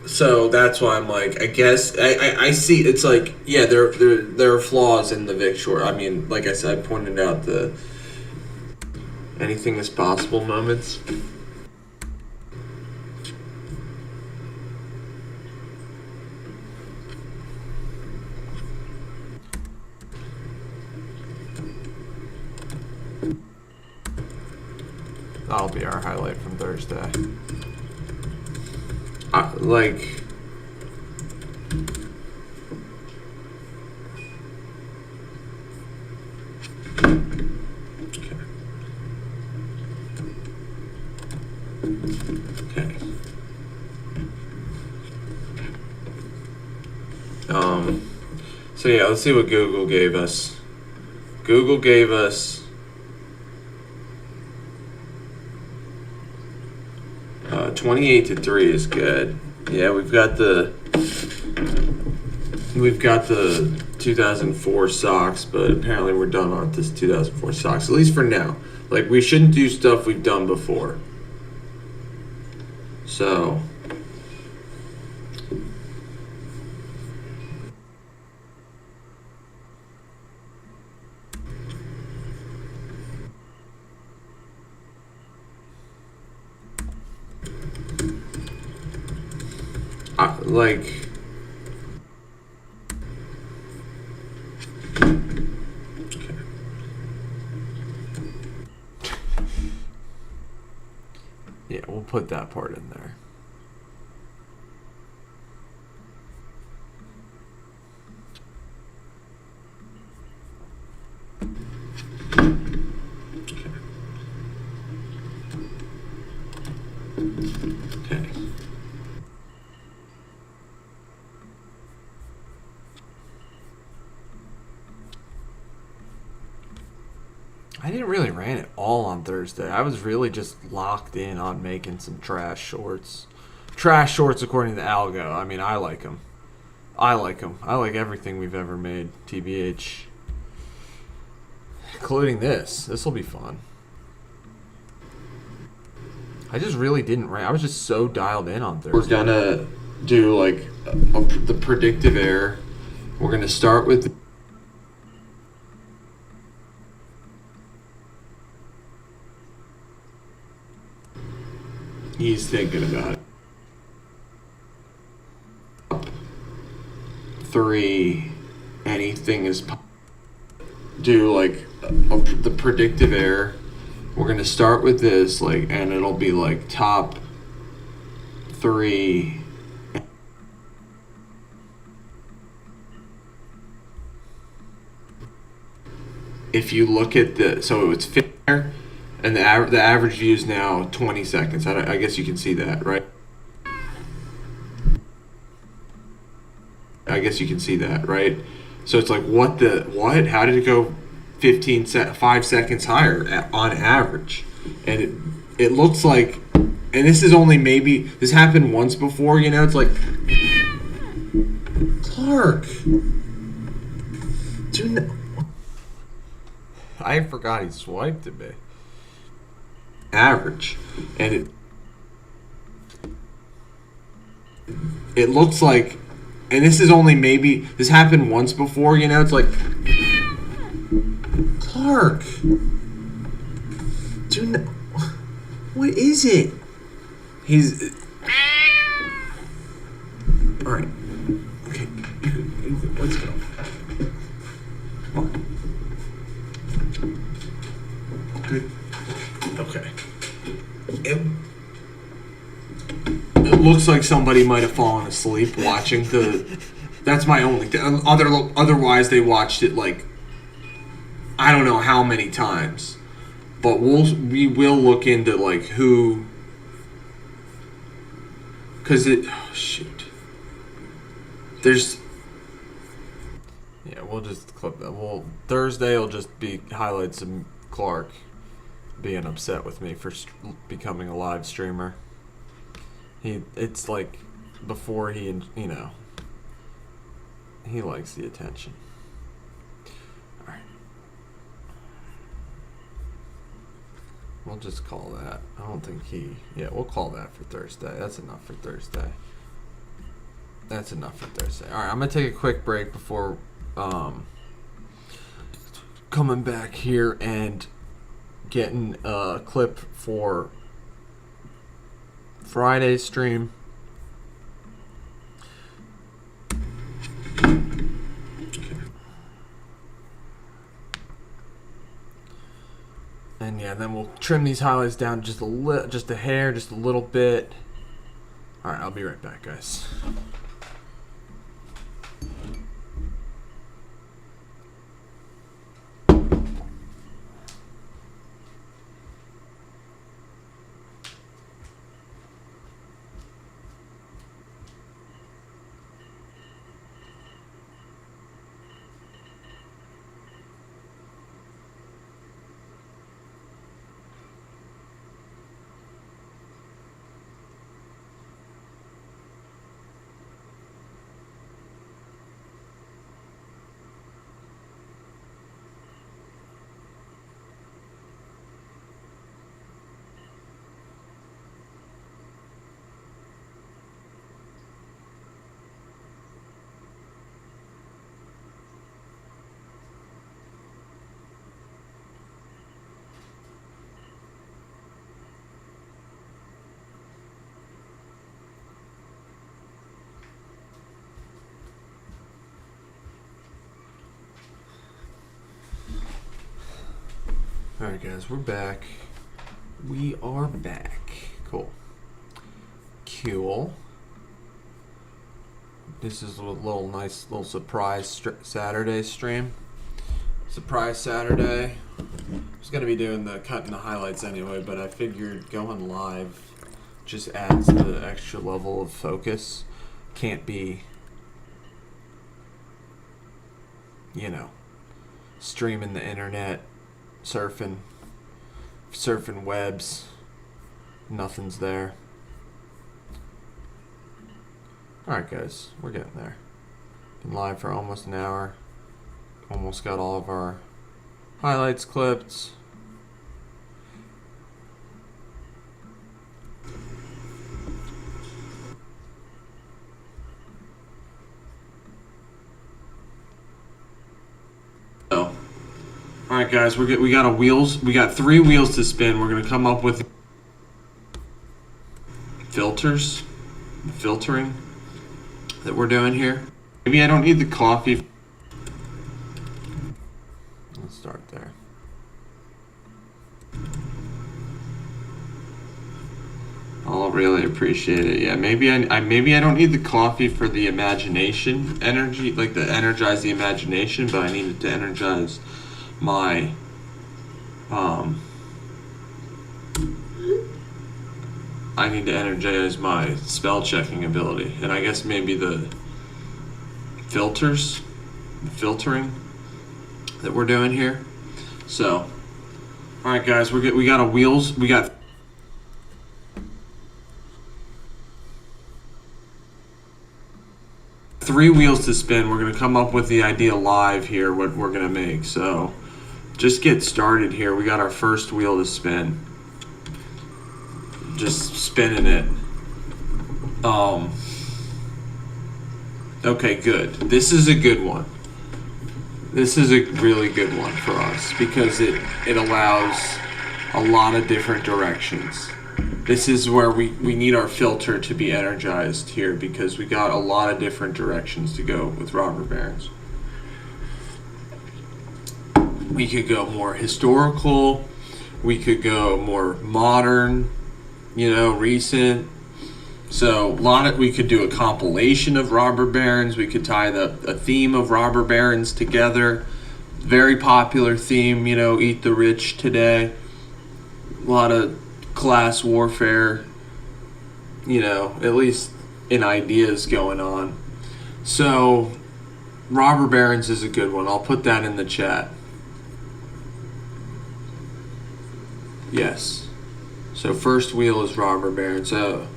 So that's why I'm like, I guess I see. It's like, yeah, there are flaws in the Victor. I mean, like I said, I pointed out the anything is possible moments. That'll be our highlight from Thursday. So yeah, let's see what Google gave us. Google gave us 28-3 is good. Yeah, we've got the 2004 Sox, but apparently we're done on this 2004 Sox, at least for now. Like, we shouldn't do stuff we've done before. So like, yeah, we'll put that part in there. Okay. I didn't really ran it all on Thursday. I was really just locked in on making some trash shorts. Trash shorts according to Algo. I mean, I like them. I like them. I like everything we've ever made, TBH. Including this. This will be fun. I just really didn't rant. I was just so dialed in on Thursday. We're gonna do like the predictive error. We're gonna start with. He's thinking about it. 3. Anything is. Do like the predictive error. We're gonna start with this, like, and it'll be like top 3. If you look at so it's fair, and the average view is now 20 seconds. I guess you can see that, right? I guess you can see that, right? So it's like, what? How did it go 5 seconds higher on average? And it looks like, and this is only maybe, this happened once before, you know, it's like, Clark, I forgot he swiped at me. Average. And it looks like, and this is only maybe, this happened once before, you know, it's like, Clark, what is it? He's, all right, okay, let's go. Good. Okay. It looks like somebody might have fallen asleep watching the. That's my only thing. Otherwise, they watched it like, I don't know how many times, but we will look into like who. Cause shoot. There's. Yeah, we'll just clip that. Thursday will just be highlights of Clark being upset with me for becoming a live streamer. It's like before he likes the attention. All right. We'll just call that. I don't think we'll call that for Thursday. That's enough for Thursday. All right, I'm going to take a quick break before coming back here and getting a clip for Friday's stream. And yeah, then we'll trim these highlights down just a hair, just a little bit. All right, I'll be right back, guys. Alright, guys, we're back. We are back. Cool. Cool. This is a little nice little surprise Saturday stream. Surprise Saturday. I was going to be doing the cutting the highlights anyway, but I figured going live just adds the extra level of focus. Can't be, streaming the internet, surfing webs. Nothing's there. Alright, guys, we're getting there. Been live for almost an hour. Almost got all of our highlights clipped. Alright, guys, we got 3 wheels to spin. We're gonna come up with filtering that we're doing here. Maybe I don't need the coffee. Let's start there. I'll really appreciate it. Yeah, maybe I don't need the coffee for the imagination energy, like to energize the imagination, but I need it to energize my I need to energize my spell checking ability, and I guess maybe the filtering that we're doing here. So, all right, guys, we got 3 wheels to spin. We're gonna come up with the idea live here, what we're gonna make. So, just get started here. We got our first wheel to spin. Just spinning it. Okay, good. This is a good one. This is a really good one for us because it allows a lot of different directions. This is where we need our filter to be energized here because we got a lot of different directions to go with robber barons. We could go more historical. We could go more modern, recent. So we could do a compilation of robber barons. We could tie a theme of robber barons together. Very popular theme, eat the rich today. A lot of class warfare, at least in ideas going on. So robber barons is a good one. I'll put that in the chat. Yes. So first wheel is robber barons. So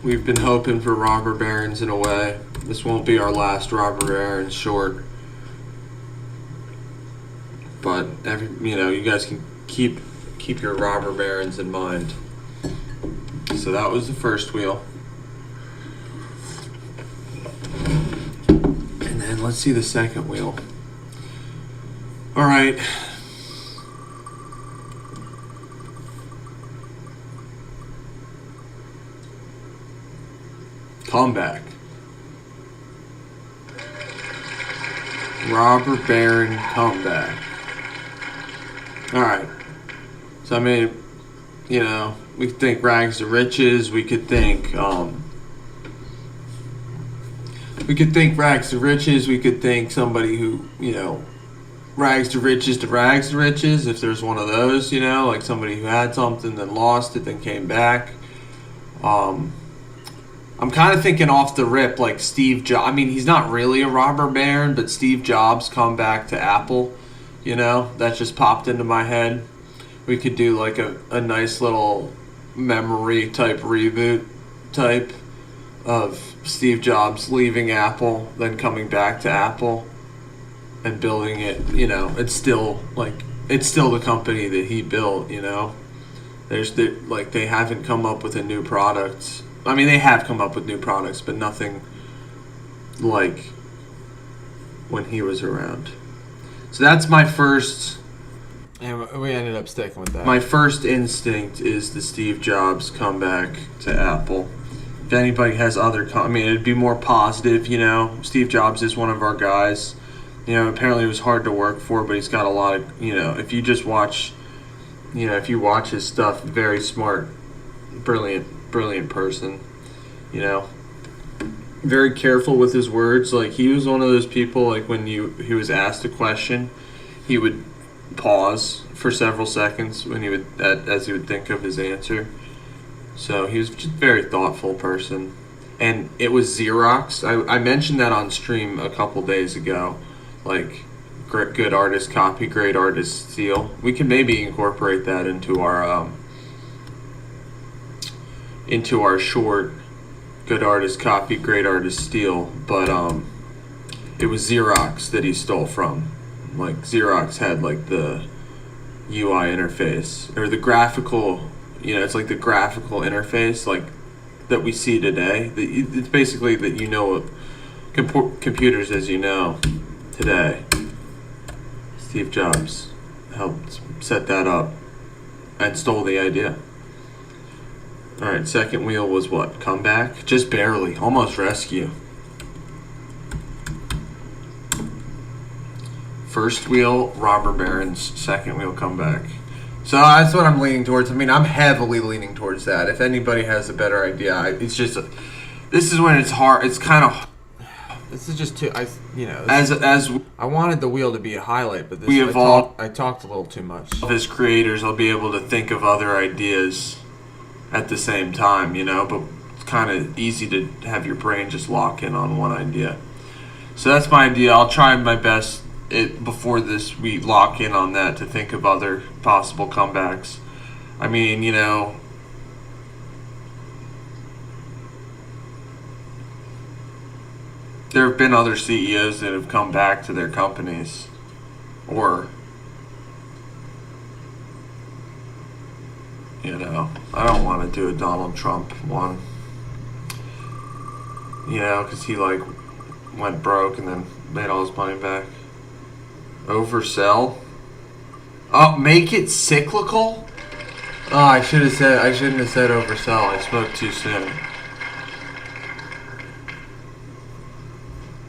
we've been hoping for robber barons in a way. This won't be our last robber baron short. But you guys can keep your robber barons in mind. So that was the first wheel. And then let's see the second wheel. All right. Comeback. Robber baron comeback. Alright. So we could think rags to riches, we could think rags to riches, we could think somebody who, rags to riches, if there's one of those, like somebody who had something, then lost it, then came back. I'm kind of thinking off the rip like Steve Jobs. I mean, he's not really a robber baron, but Steve Jobs come back to Apple. That just popped into my head. We could do like a nice little memory type reboot type of Steve Jobs leaving Apple, then coming back to Apple and building it. It's still the company that he built. They haven't come up with a new product. I mean, they have come up with new products, but nothing like when he was around. So that's my first... And we ended up sticking with that. My first instinct is the Steve Jobs comeback to Apple. If anybody has other... it'd be more positive, Steve Jobs is one of our guys. apparently it was hard to work for, but he's got a lot of, if you just watch, if you watch his stuff, very smart, brilliant person, very careful with his words. Like, he was one of those people, like, when he was asked a question, he would pause for several seconds when as he would think of his answer. So he was just a very thoughtful person. And it was Xerox. I mentioned that on stream a couple days ago. Like, good artist copy, great artist steal. We can maybe incorporate that into our short. Good artist copy, great artist steal. But it was Xerox that he stole from. Like, Xerox had like the UI interface, or the graphical. It's like the graphical interface, like, that we see today. It's basically that computers as today. Steve Jobs helped set that up and stole the idea. All right, second wheel was what? Comeback? Just barely. Almost rescue. First wheel, robber barons. Second wheel, comeback. So that's what I'm leaning towards. I mean, I'm heavily leaning towards that. If anybody has a better idea, it's just this is when it's hard. It's kind of. This is just too. As I wanted the wheel to be a highlight, but we evolve. I talked a little too much. As creators, I'll be able to think of other ideas at the same time, but it's kind of easy to have your brain just lock in on one idea. So that's my idea. I'll try my best before this we lock in on that to think of other possible comebacks. I mean, there have been other CEOs that have come back to their companies, or I don't want to do a Donald Trump one, because he like went broke and then made all his money back. Oversell? Oh, make it cyclical? Oh, I shouldn't have said oversell. I spoke too soon.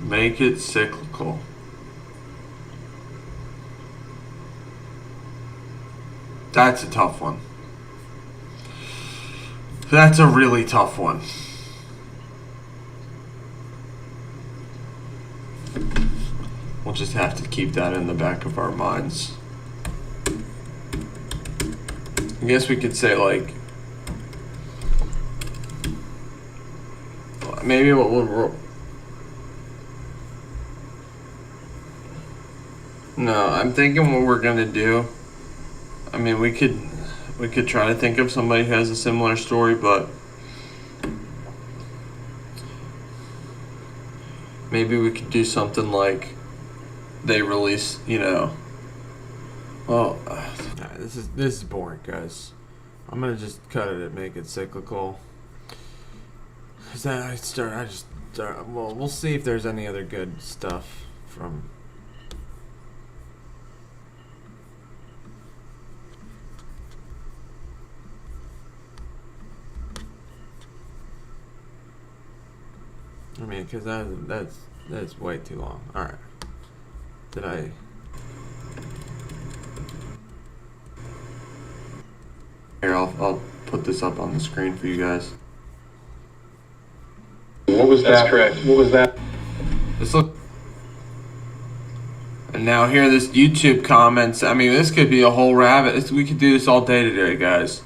Make it cyclical. That's a tough one. That's a really tough one. We'll just have to keep that in the back of our minds. I guess we could say, like, maybe what we'll. No, I'm thinking what we're gonna do. I mean, we could try to think of somebody who has a similar story, but maybe we could do something like they release, well, this is boring, guys. I'm gonna just cut it and make it cyclical. Cause well, we'll see if there's any other good stuff from. I mean, because that's way too long. All right. Did I? Here, I'll put this up on the screen for you guys. What was that? That's correct. What was that? This look. And now here, this YouTube comments. I mean, this could be a whole rabbit. We could do this all day today, guys.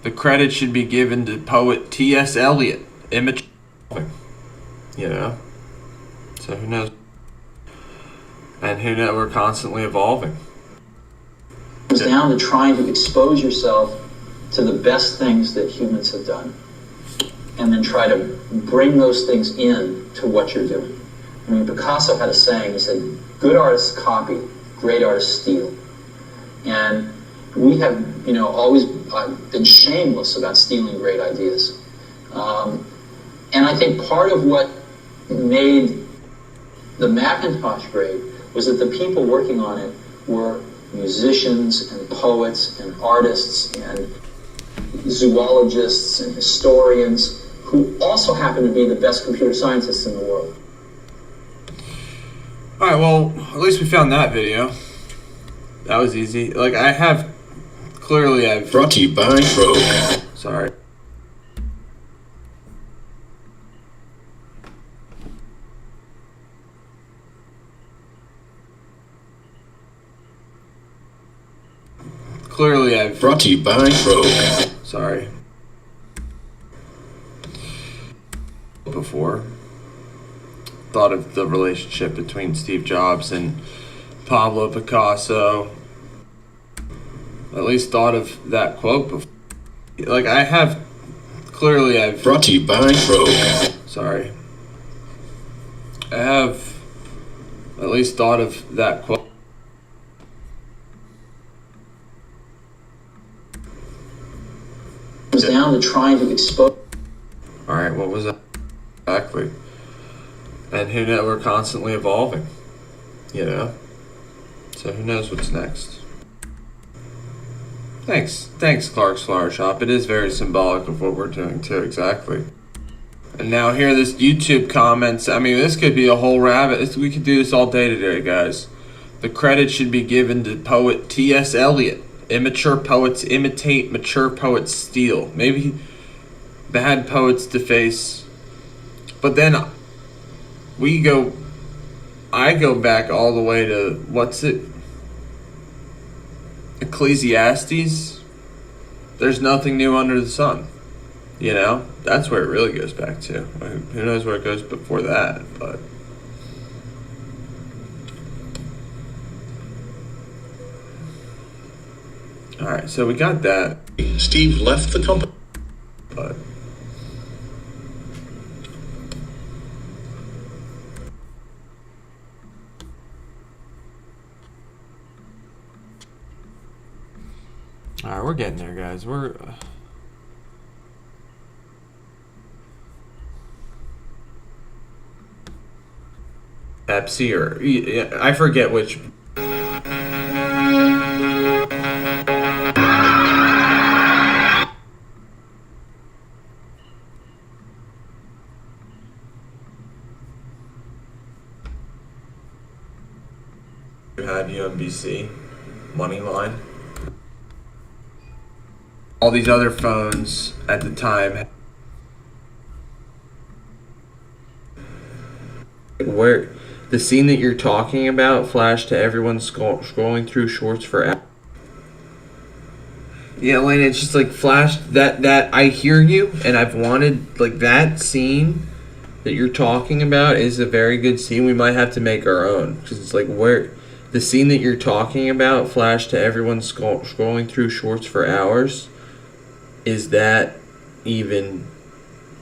The credit should be given to poet T.S. Eliot. Image. So who knows? And who knows? We're constantly evolving. It's down to trying to expose yourself to the best things that humans have done, and then try to bring those things in to what you're doing. I mean, Picasso had a saying. He said, "Good artists copy, great artists steal." And we have, always been shameless about stealing great ideas. And I think part of what made the Macintosh great was that the people working on it were musicians and poets and artists and zoologists and historians who also happen to be the best computer scientists in the world. Alright, well, at least we found that video. That was easy. Like, I've... Brought to you by Rogue. Sorry. Clearly, I've... Brought to you by Rogue. Sorry. Before. Thought of the relationship between Steve Jobs and Pablo Picasso. At least thought of that quote before. Like, I've... Brought to you by Rogue. Sorry. I have at least thought of that quote. Comes down to trying to expose. Alright, what was that? Exactly. And who knows, we're constantly evolving. You know? So who knows what's next. Thanks, Clark's Flower Shop. It is very symbolic of what we're doing too, exactly. And now here, this YouTube comments. I mean, this could be a whole rabbit. We could do this all day today, guys. The credit should be given to poet T.S. Eliot. Immature poets imitate, mature poets steal. Maybe bad poets deface. But then I go back all the way to, what's it? Ecclesiastes. There's nothing new under the sun. You know? That's where it really goes back to. Who knows where it goes before that, but... Alright, so we got that, Steve left the company. but... Alright, we're getting there, guys. We're... Pepsi or... yeah, I forget which... had UMBC, Moneyline. All these other phones at the time. Where the scene that you're talking about flashed to everyone scrolling through shorts for. Yeah, Elena, it's just like flashed that I hear you, and I've wanted like that scene that you're talking about is a very good scene. We might have to make our own because it's like where. The scene that you're talking about flashed to everyone scrolling through shorts for hours. Is that even...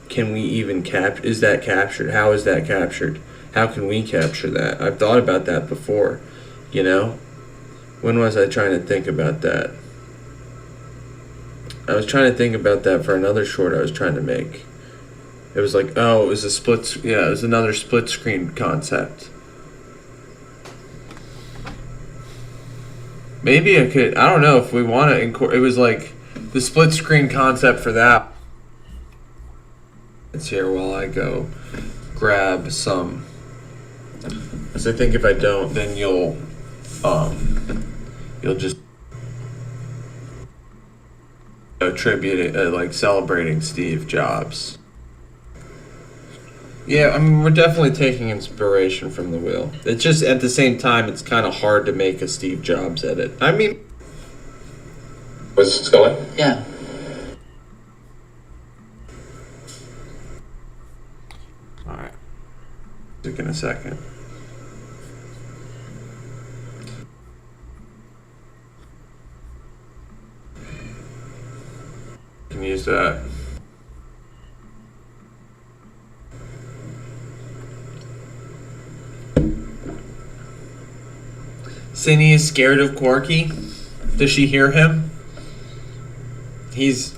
Can we even capture... Is that captured? How is that captured? How can we capture that? I've thought about that before. You know? When was I trying to think about that? I was trying to think about that for another short I was trying to make. It was like, oh, it was a split... Yeah, it was another split screen concept. Maybe I could, I don't know if we want to it was like the split screen concept for that. It's here while I go grab some. Because I think if I don't, then you'll just attribute it, like celebrating Steve Jobs. Yeah, I mean, we're definitely taking inspiration from the wheel. It's just, at the same time, it's kind of hard to make a Steve Jobs edit. I mean... Was Scully? Yeah. Alright. In a second. Can use that. Cindy is scared of Corky. Does she hear him? He's...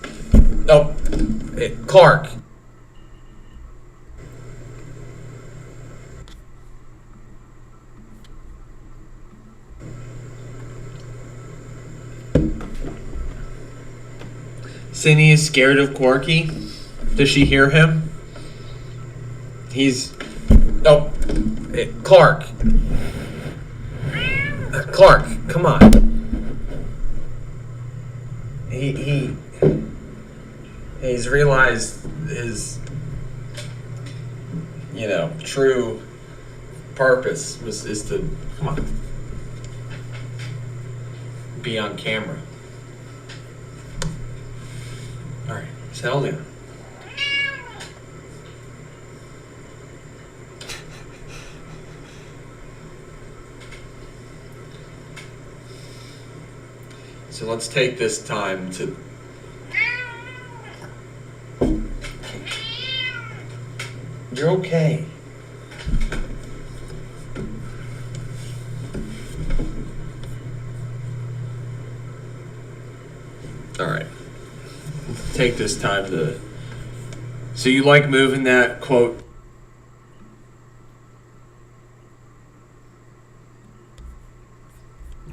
Oh, Clark. Cindy is scared of Corky. Does she hear him? He's... Oh, Clark. Clark, come on. He's realized his, true purpose is to, come on, be on camera. All right, settle down. So let's take this time to You're okay. All right. Take this time to. So you like moving that quote?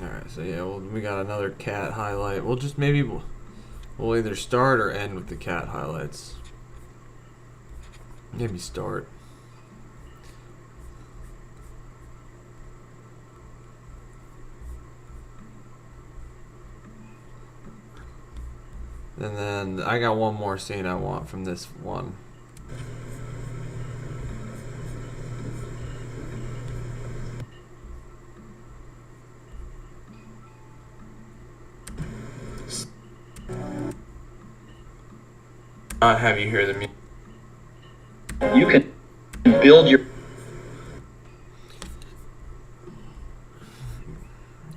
All right. So yeah, we got another cat highlight. We'll just maybe we'll either start or end with the cat highlights. Maybe start. And then I got one more scene I want from this one. Have you hear the music? You can build your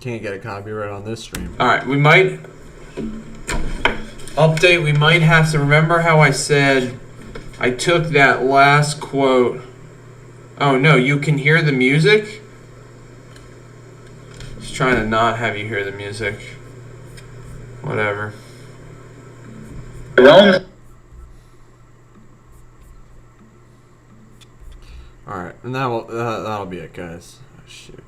Can't get a copyright on this stream. All right, we might update. We might have to remember how I said I took that last quote. Oh no, you can hear the music. Just trying to not have you hear the music. Whatever. own. All right, and that'll be it, guys. Oh, shoot.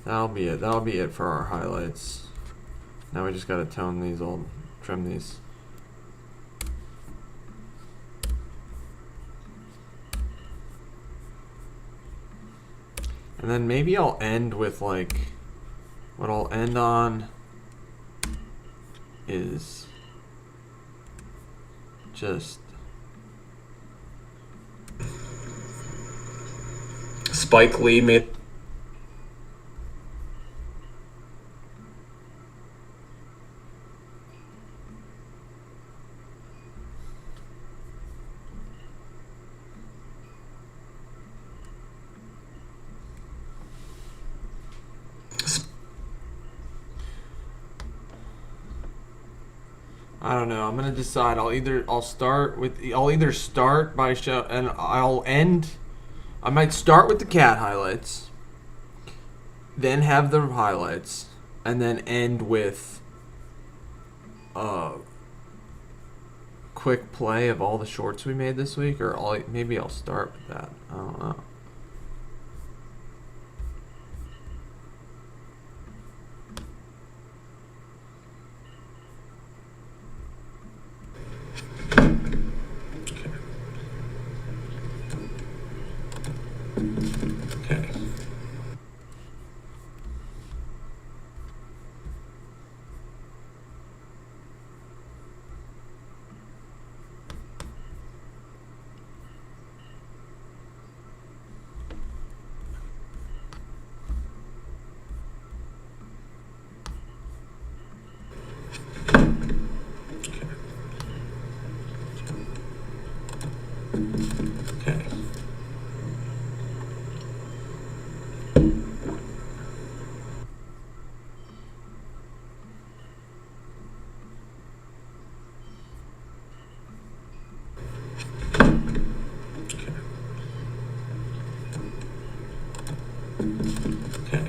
That'll be it. That'll be it for our highlights. Now we just gotta tone these, trim these. And then maybe I'll end with like, what I'll end on is just Spike Lee made. I don't know. I'm gonna decide. I'll either start by show and I'll end. I might start with the cat highlights, then have the highlights, and then end with quick play of all the shorts we made this week, or maybe I'll start with that. I don't know. Okay. Okay. Okay.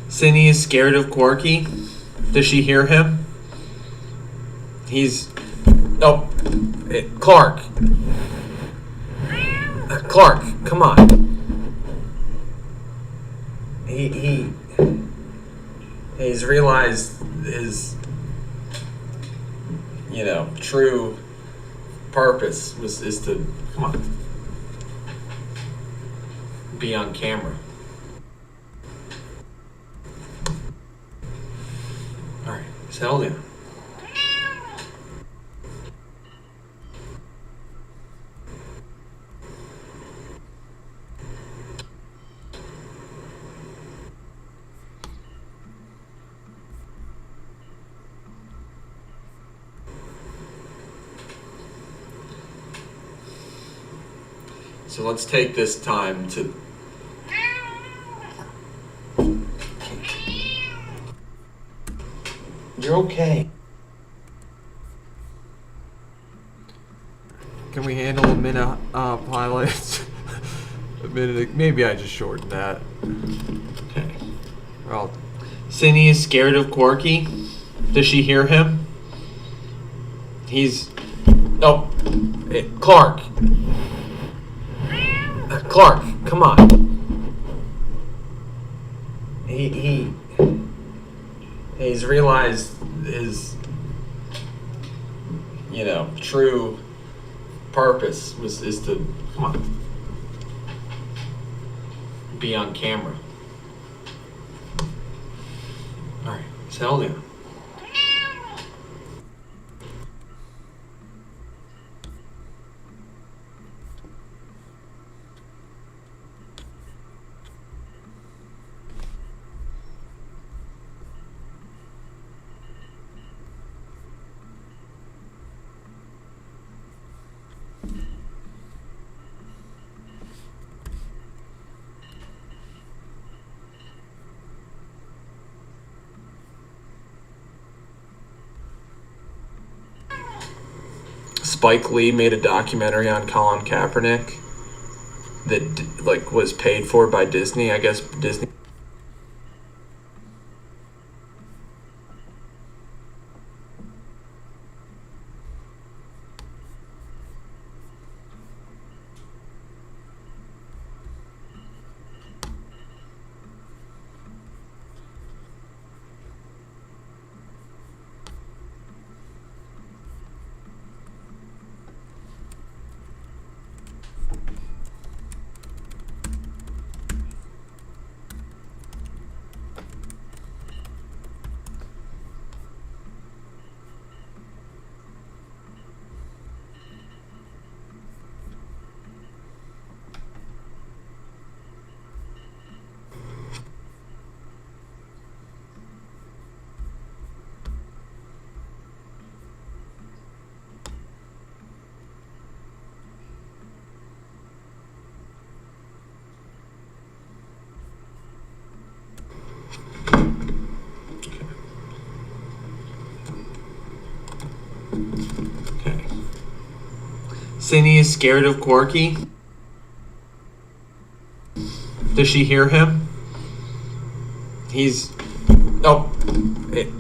Cindy is scared of Corky. Does she hear him? He's. Oh, Clark. Clark, come on. He's realized his, true purpose is to, come on, be on camera. Alright, settle down. So let's take this time to You're okay. Can we handle a minute highlights? A minute, maybe I just shortened that. Okay. Well, Cindy is scared of Corky. Does she hear him? He's... Oh, Clark. Clark, come on. He's realized his, true purpose is to, come on, be on camera. All right, settle down. Spike Lee made a documentary on Colin Kaepernick that was paid for by Disney. I guess Disney. Okay. Cindy is scared of Corky. Does she hear him? He's... Oh,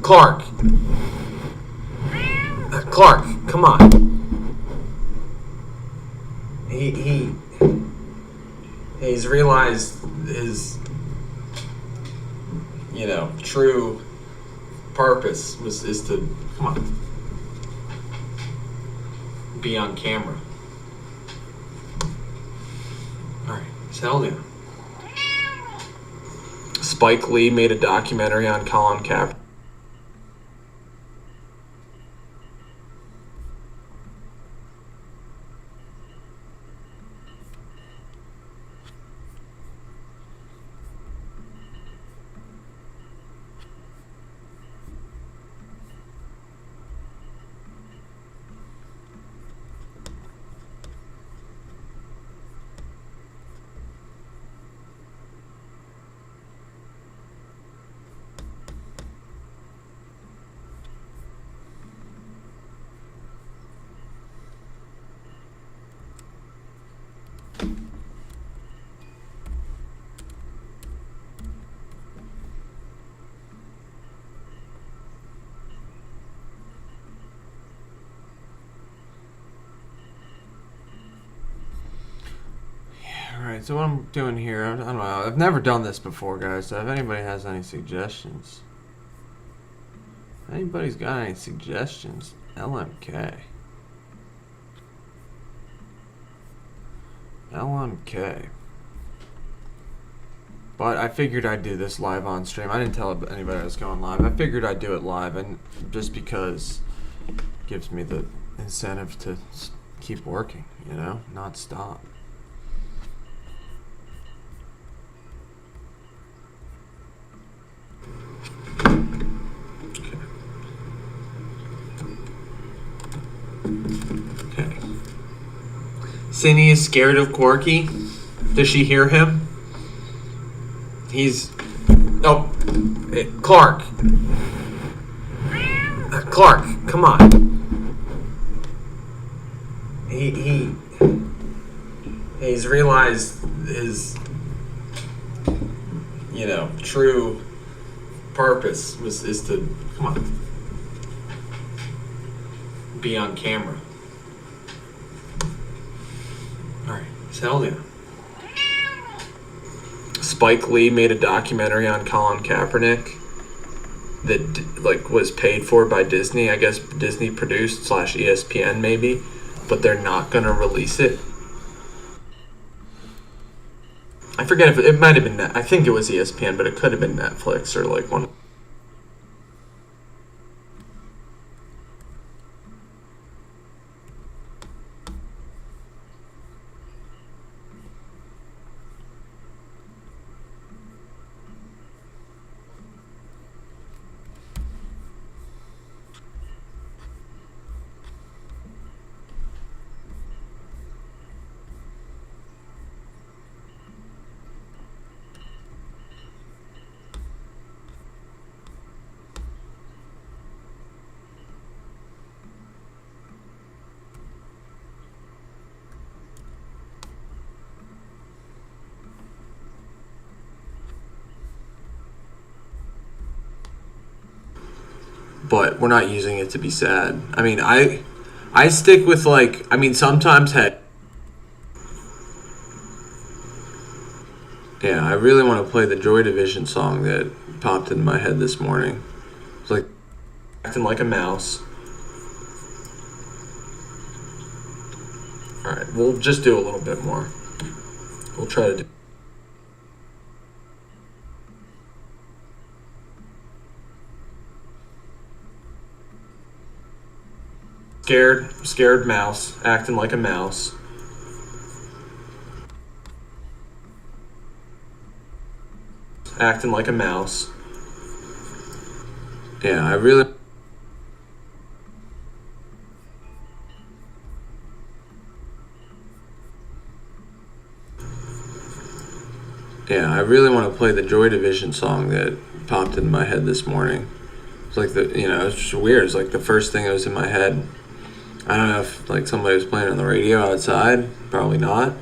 Clark. Clark, come on. He's realized his, true purpose is to, come on, be on camera. All right, settle down. Spike Lee made a documentary on Colin Kaepernick. Alright, so what I'm doing here, I don't know, I've never done this before, guys, so if anybody has any suggestions. Anybody's got any suggestions? LMK. LMK. But I figured I'd do this live on stream. I didn't tell anybody I was going live. I figured I'd do it live, and just because it gives me the incentive to keep working, you know, not stop. Okay. Cindy is scared of Corky. Does she hear him? He's... Oh, Clark. Clark, come on. He's realized his, you know, true purpose is to, come on, be on camera. Alright, hell yeah. Spike Lee made a documentary on Colin Kaepernick that like was paid for by Disney. I guess Disney produced / ESPN maybe, but they're not gonna release it. I forget if it might have been I think it was ESPN, but it could have been Netflix or like one. But we're not using it to be sad. I mean, I stick with like, I mean, sometimes, hey, yeah, I really want to play the Joy Division song that popped into my head this morning. It's like acting like a mouse. All right, we'll just do a little bit more. We'll try to do. Scared mouse, acting like a mouse. Acting like a mouse. Yeah, I really... Yeah, I really want to play the Joy Division song that popped in my head this morning. It's like the, you know, it's just weird. It's like the first thing that was in my head. I don't know if like somebody was playing on the radio outside. Probably not.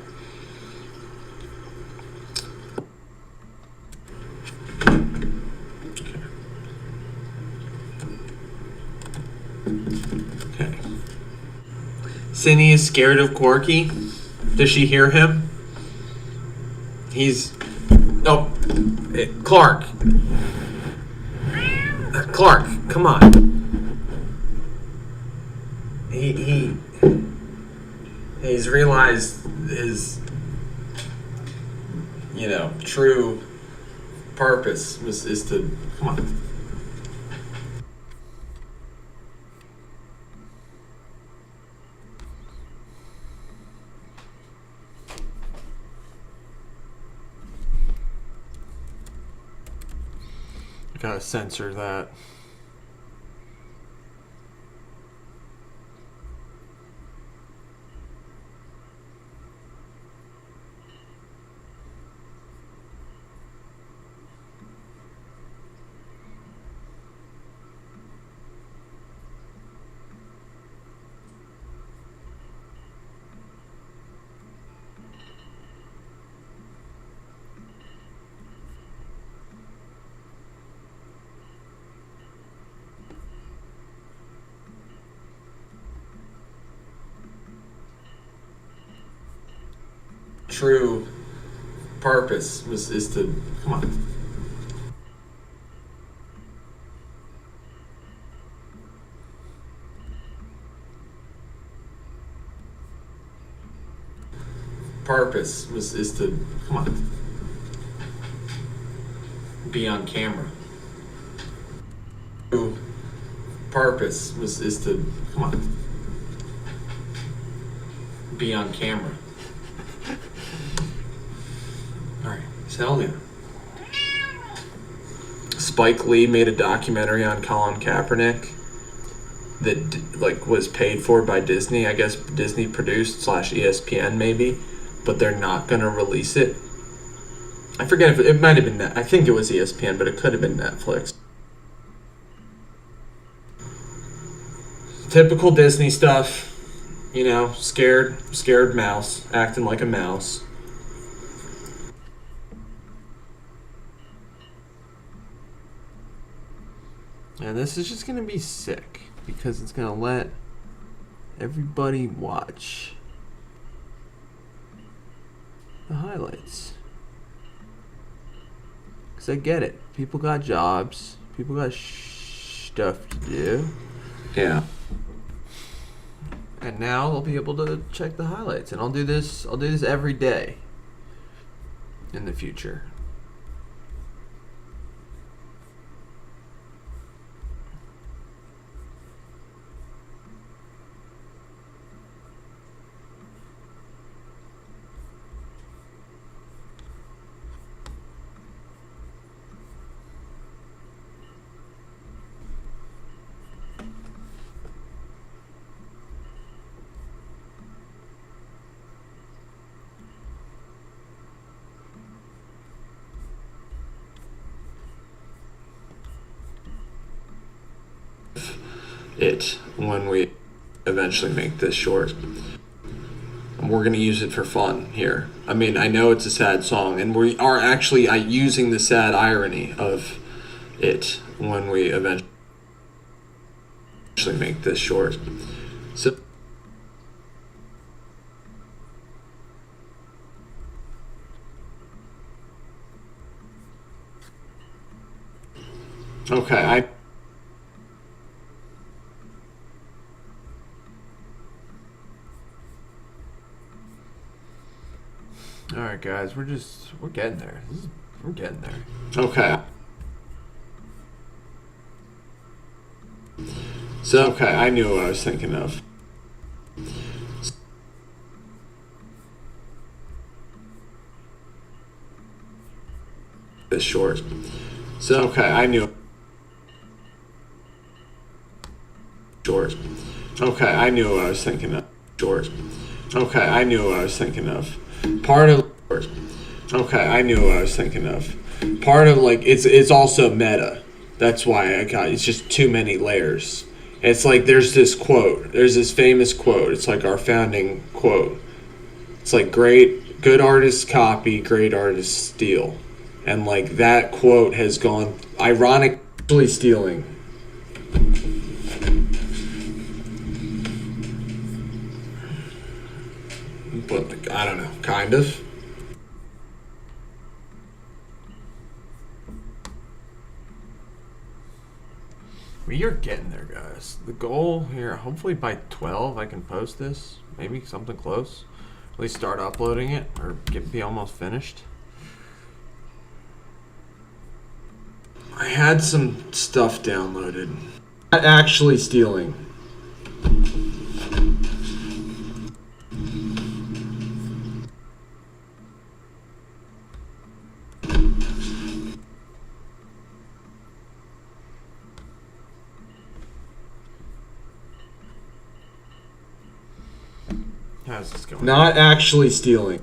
Okay. Cindy is scared of Corky. Does she hear him? He's... Oh, Clark. Clark, come on. He's realized his, you know, true purpose is to, come on. Gotta censor that. True purpose is to, come on. Purpose is to, come on. be on camera. Purpose is to come on. Be on camera. Alright, tell you. Spike Lee made a documentary on Colin Kaepernick that like was paid for by Disney. I guess Disney produced / ESPN maybe, but they're not gonna release it. I forget if it might have been I think it was ESPN, but it could have been Netflix. Typical Disney stuff, you know, scared mouse, acting like a mouse. And this is just gonna be sick because it's gonna let everybody watch the highlights. Because I get it. People got jobs. People got stuff to do. Yeah. And now they'll be able to check the highlights. And I'll do this every day in the future. It when we eventually make this short. And we're going to use it for fun here. I mean, I know it's a sad song, and we are actually using the sad irony of it when we eventually make this short. So okay, Alright guys, we're getting there. We're getting there. Okay. So, okay, I knew what I was thinking of. This short. So, okay, I knew. Short. Okay, I knew what I was thinking of. Short. Okay, I knew what I was thinking of. Part of. Okay, I knew what I was thinking of. Part of like it's also meta. That's why it's just too many layers. It's like there's this famous quote. It's like our founding quote. It's like good artists copy, great artists steal. And like that quote has gone ironically stealing. But like, I don't know, kind of. We are getting there, guys. The goal here, hopefully by 12 I can post this. Maybe something close. At least start uploading it or be almost finished. I had some stuff downloaded. Not actually stealing. How's this going? Not actually stealing.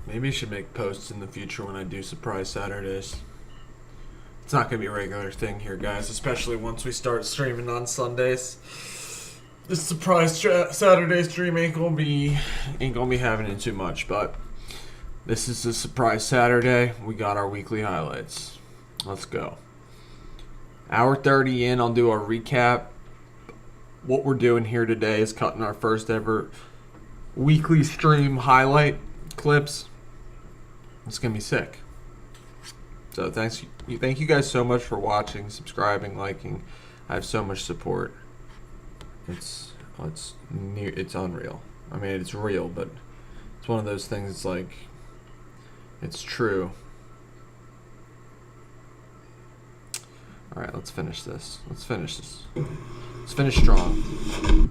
Maybe I should make posts in the future when I do surprise Saturdays. It's not going to be a regular thing here, guys, especially once we start streaming on Sundays. This surprise Saturday stream ain't gonna be having it too much, but this is a surprise Saturday. We got our weekly highlights. Let's go. Hour 30 in, I'll do a recap. What we're doing here today is cutting our first ever weekly stream highlight clips. It's gonna be sick. So thank you guys so much for watching, subscribing, liking. I have so much support. It's Oh, it's unreal. I mean, it's real, but it's one of those things. It's like it's true. All right, let's finish this. Let's finish strong.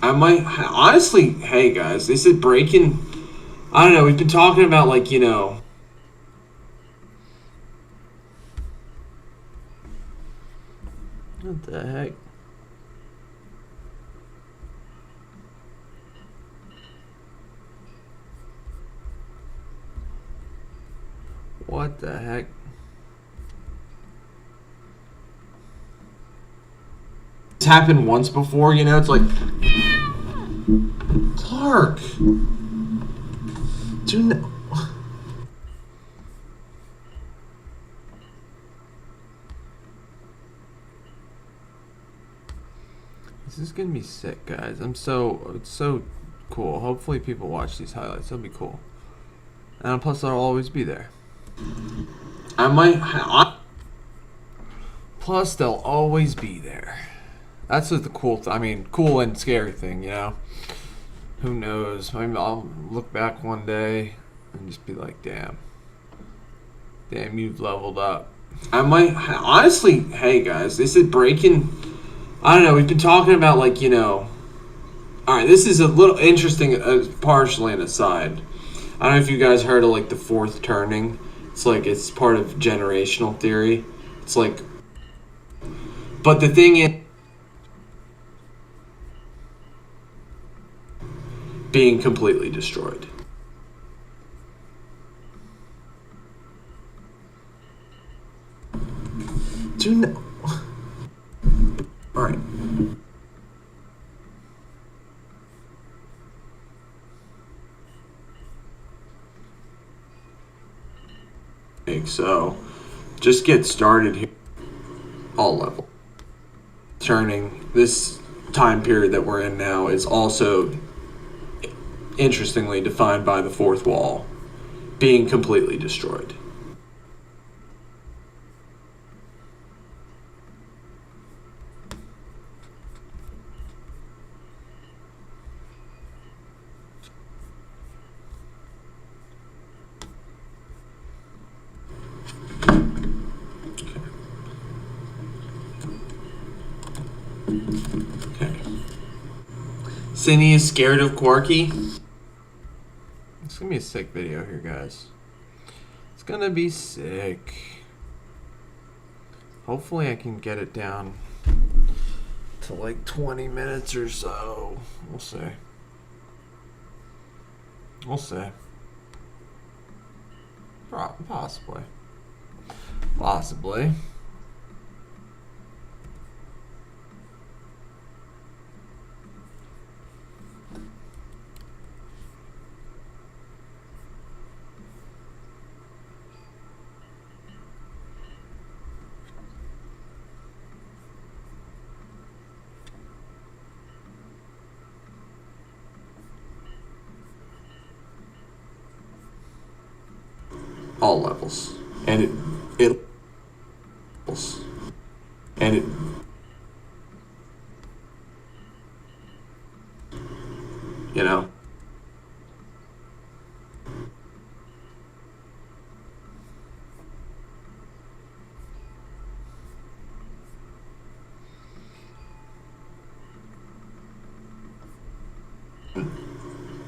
I might honestly, hey guys, this is breaking. I don't know. We've been talking about like what the heck. What the heck? It's happened once before, it's like Clark. Do you know? This is gonna be sick, guys. It's so cool. Hopefully people watch these highlights. It'll be cool. And plus I'll always be there. Plus they'll always be there. That's just the cool cool and scary thing, Who knows? Maybe I'll look back one day and just be like, damn, you've leveled up. I might honestly, hey guys, this is breaking. I don't know. We've been talking about like all right, this is a little interesting, partially an aside. I don't know if you guys heard of like the fourth turning. It's part of generational theory. It's like, but the thing is, being completely destroyed. Do you know? All right. So, just get started here. All level. Turning this time period that we're in now is also interestingly defined by the fourth wall being completely destroyed. Okay. Cindy is scared of Quarky. It's gonna be a sick video here, guys. It's gonna be sick. Hopefully I can get it down to like 20 minutes or so. We'll see. We'll see. Possibly. Possibly. All levels, and it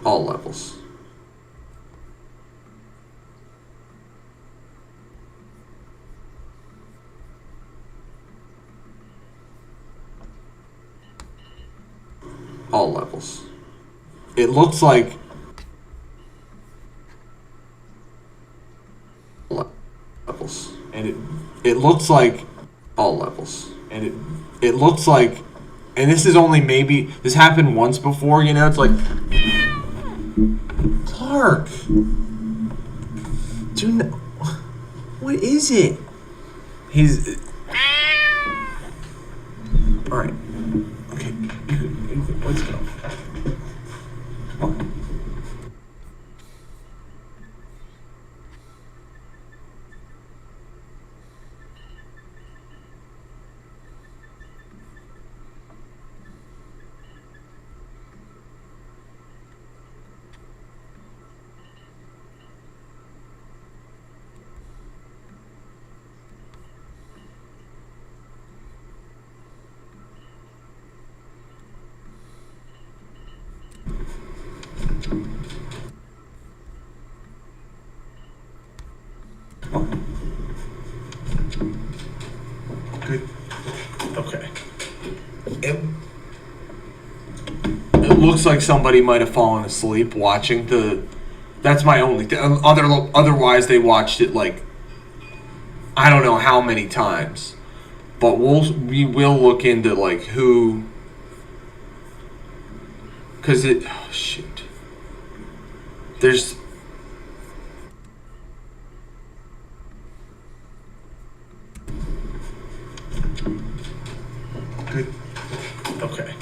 all levels. All levels. It looks like levels, and it looks like all levels, and it looks like, and this is only maybe this happened once before, It's like Clark. Do you know what is it? He's all right. Okay, Okay. It looks like somebody might have fallen asleep watching the. That's my only. Otherwise, they watched it like. I don't know how many times, but we will look into like who. Cause it. Oh, shoot. There's. Good. Okay.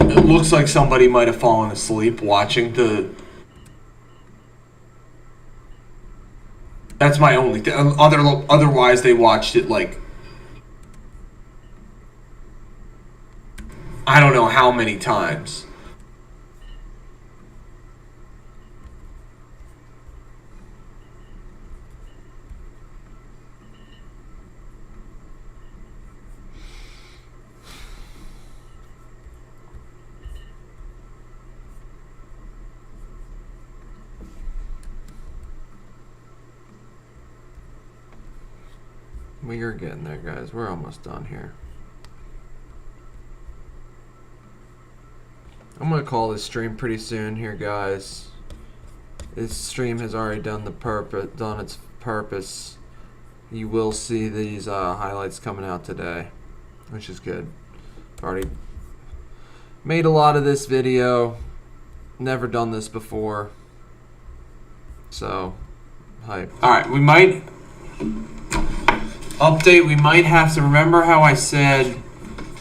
It looks like somebody might have fallen asleep watching the. That's my only. Otherwise, they watched it like. I don't know how many times. We are getting there, guys. We're almost done here. I'm gonna call this stream pretty soon here, guys. This stream has already done its purpose. You will see these highlights coming out today, which is good. I've already made a lot of this video. Never done this before, so hype. All right, we might update. We might have to remember how I said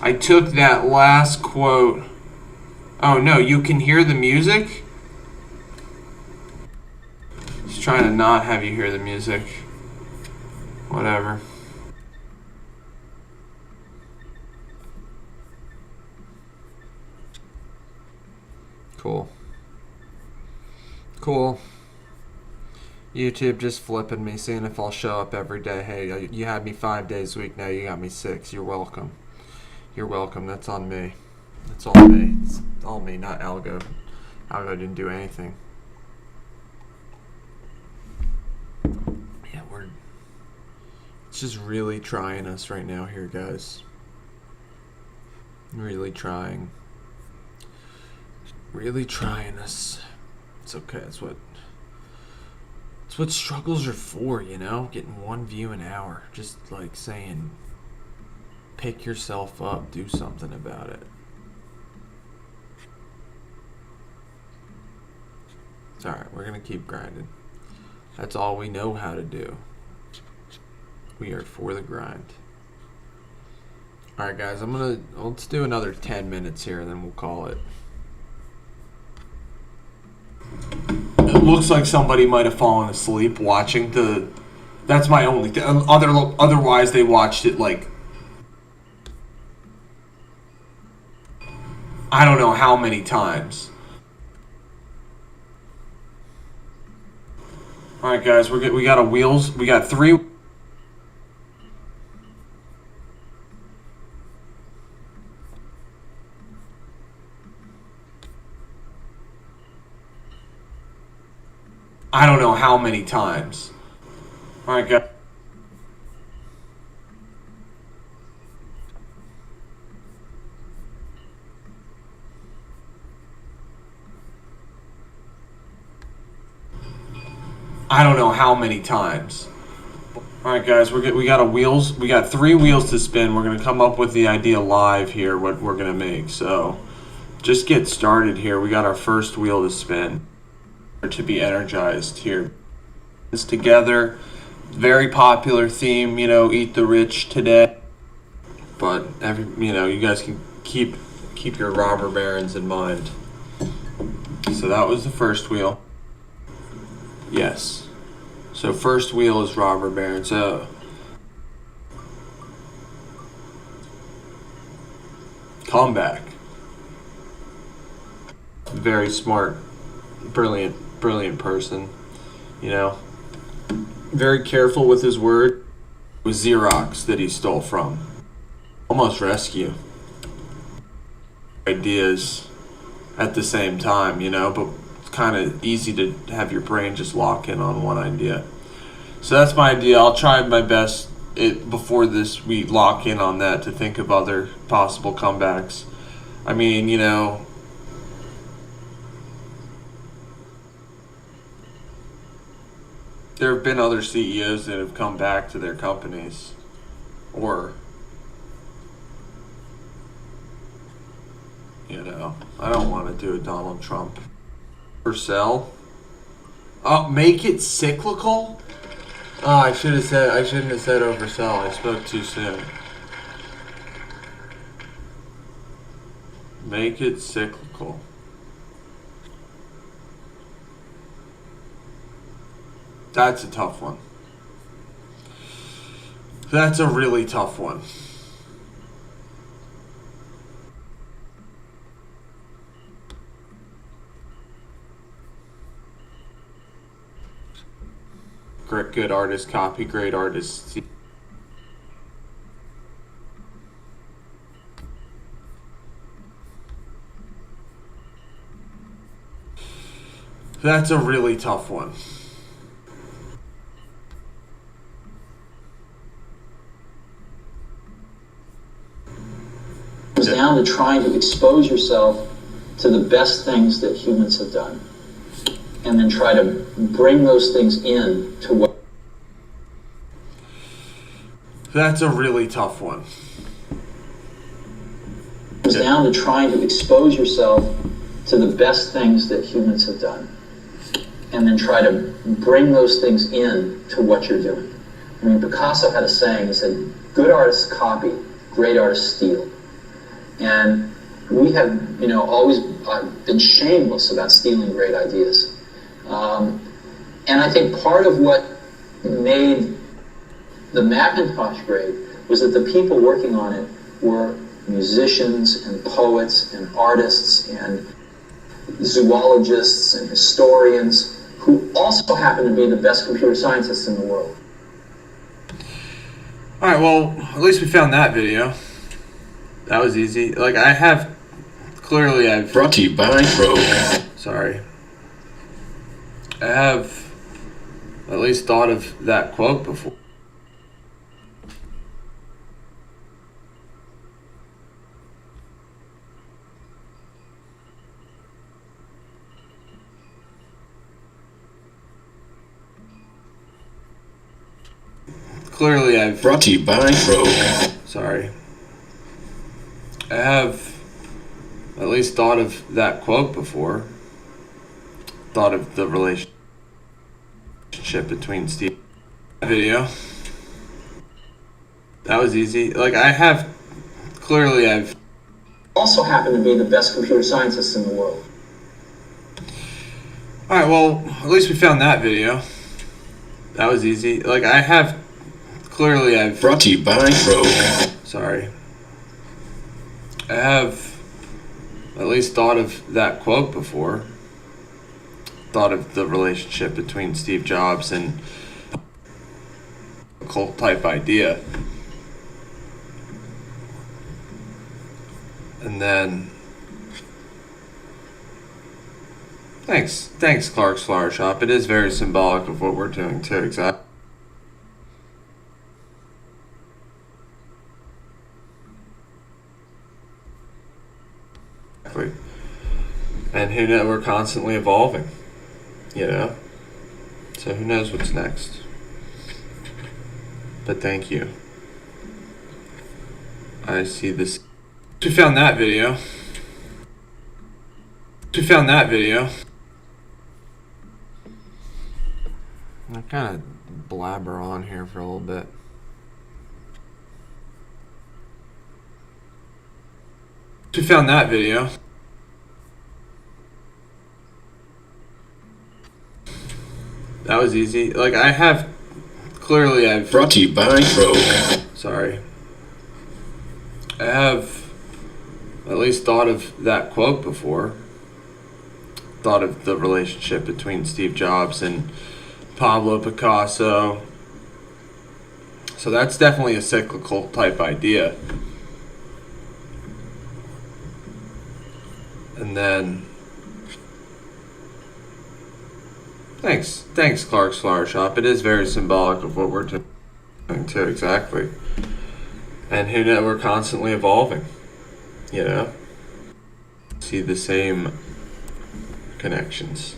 I took that last quote. Oh no, you can hear the music? Just trying to not have you hear the music. Whatever. Cool. Cool. YouTube just flipping me, seeing if I'll show up every day. Hey, you had me 5 days a week, now you got me 6. You're welcome. You're welcome. That's on me. That's all me. It's all me, not Algo. Algo didn't do anything. Yeah, it's just really trying us right now here, guys. Really trying. Really trying us. It's okay. It's what struggles are for, you know? Getting 1 view an hour. Just like saying, pick yourself up, do something about it. It's alright, we're gonna keep grinding. That's all we know how to do. We are for the grind. Alright guys, let's do another 10 minutes here and then we'll call it. It looks like somebody might have fallen asleep watching the. That's my only. Otherwise, they watched it like. I don't know how many times. All right, guys, we got a wheels. We got 3. I don't know how many times. All right, guys. I don't know how many times. All right, guys, we got a wheels. We got 3 wheels to spin. We're gonna come up with the idea live here. What we're gonna make. So, just get started here. We got our first wheel to spin. To be energized here. It's together. Very popular theme, you know, eat the rich today. But you guys can keep your robber barons in mind. So that was the first wheel. Yes. So first wheel is robber baron. So comeback. Very smart, brilliant person, you know. Very careful with his word. It was Xerox that he stole from. Almost rescue. Ideas at the same time, you know, but kind of easy to have your brain just lock in on one idea. So that's my idea. I'll try my best before this we lock in on that to think of other possible comebacks. I mean, you know, there have been other CEOs that have come back to their companies, or, you know, I don't want to do a Donald Trump. Or sell. Oh, make it cyclical? Oh, I shouldn't have said oversell. I spoke too soon. Make it cyclical. That's a tough one. That's a really tough one. Good artist copy, great artist. That's a really tough one. It's down to trying to expose yourself to the best things that humans have done, and then try to bring those things in to what. That's a really tough one. It's down to trying to expose yourself to the best things that humans have done, and then try to bring those things in to what you're doing. I mean, Picasso had a saying. He said, "Good artists copy, great artists steal." And we have, you know, always been shameless about stealing great ideas. And I think part of what made the Macintosh great was that the people working on it were musicians and poets and artists and zoologists and historians who also happen to be the best computer scientists in the world. Alright, well, at least we found that video. That was easy. Like, I've Brought to you by Rogue. Sorry. I have at least thought of that quote before. Clearly, I've Brought to you by Rogue. Sorry. I have at least thought of that quote before. Thought of the relationship between Steve. Video. That was easy. Like, I've Also happen to be the best computer scientists in the world. Alright, well, at least we found that video. That was easy. Like, I've Brought to you by Rogue. Sorry. I have at least thought of that quote before. Thought of the relationship between Steve Jobs and a cult type idea. And then Thanks Clark's Flower Shop. It is very symbolic of what we're doing too, exactly. And who knows, we're constantly evolving, you know? So who knows what's next? But thank you. I see this. We found that video. I kind of blabber on here for a little bit. We found that video. That was easy. Like, I've Brought to you by Rogue. Sorry. I have at least thought of that quote before. Thought of the relationship between Steve Jobs and Pablo Picasso. So that's definitely a cyclical type idea. And then Thanks, Clark's Flower Shop. It is very symbolic of what we're doing too, exactly. And who knows, we're constantly evolving, you know? See the same connections.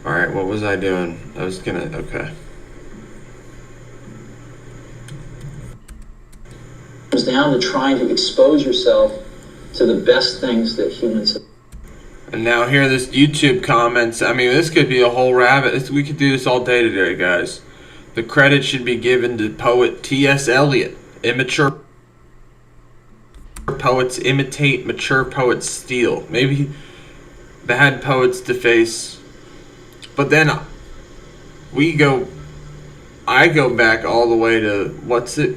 Alright, what was I doing? Okay. It comes down to trying to expose yourself to the best things that humans have. And now here, this YouTube comments. I mean, this could be a whole rabbit. We could do this all day today, guys. The credit should be given to poet T.S. Eliot. Immature poets imitate, mature poets steal. Maybe bad poets deface. But then I go back all the way to, what's it?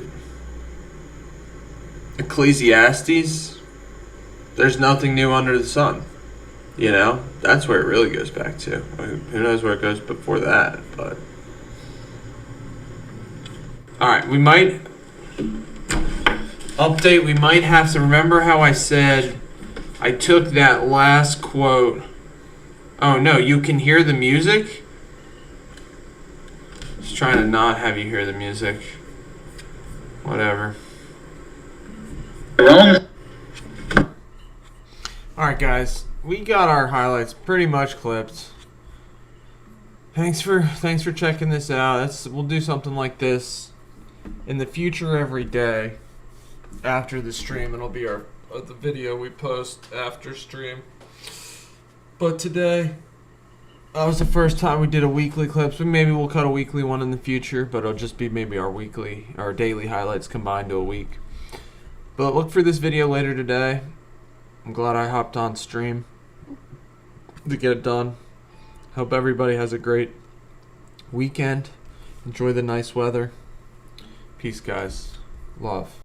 Ecclesiastes. There's nothing new under the sun. You know, that's where it really goes back to. Who knows where it goes before that, but. Alright, we might have to remember how I said I took that last quote. Oh no, you can hear the music? Just trying to not have you hear the music. Whatever. Alright guys, we got our highlights pretty much clipped. Thanks for checking this out. We'll do something like this in the future every day. After the stream, it'll be the video we post after stream. But today, that was the first time we did a weekly clip. So maybe we'll cut a weekly one in the future, but it'll just be maybe our daily highlights combined to a week. But look for this video later today. I'm glad I hopped on stream to get it done. Hope everybody has a great weekend. Enjoy the nice weather. Peace, guys. Love.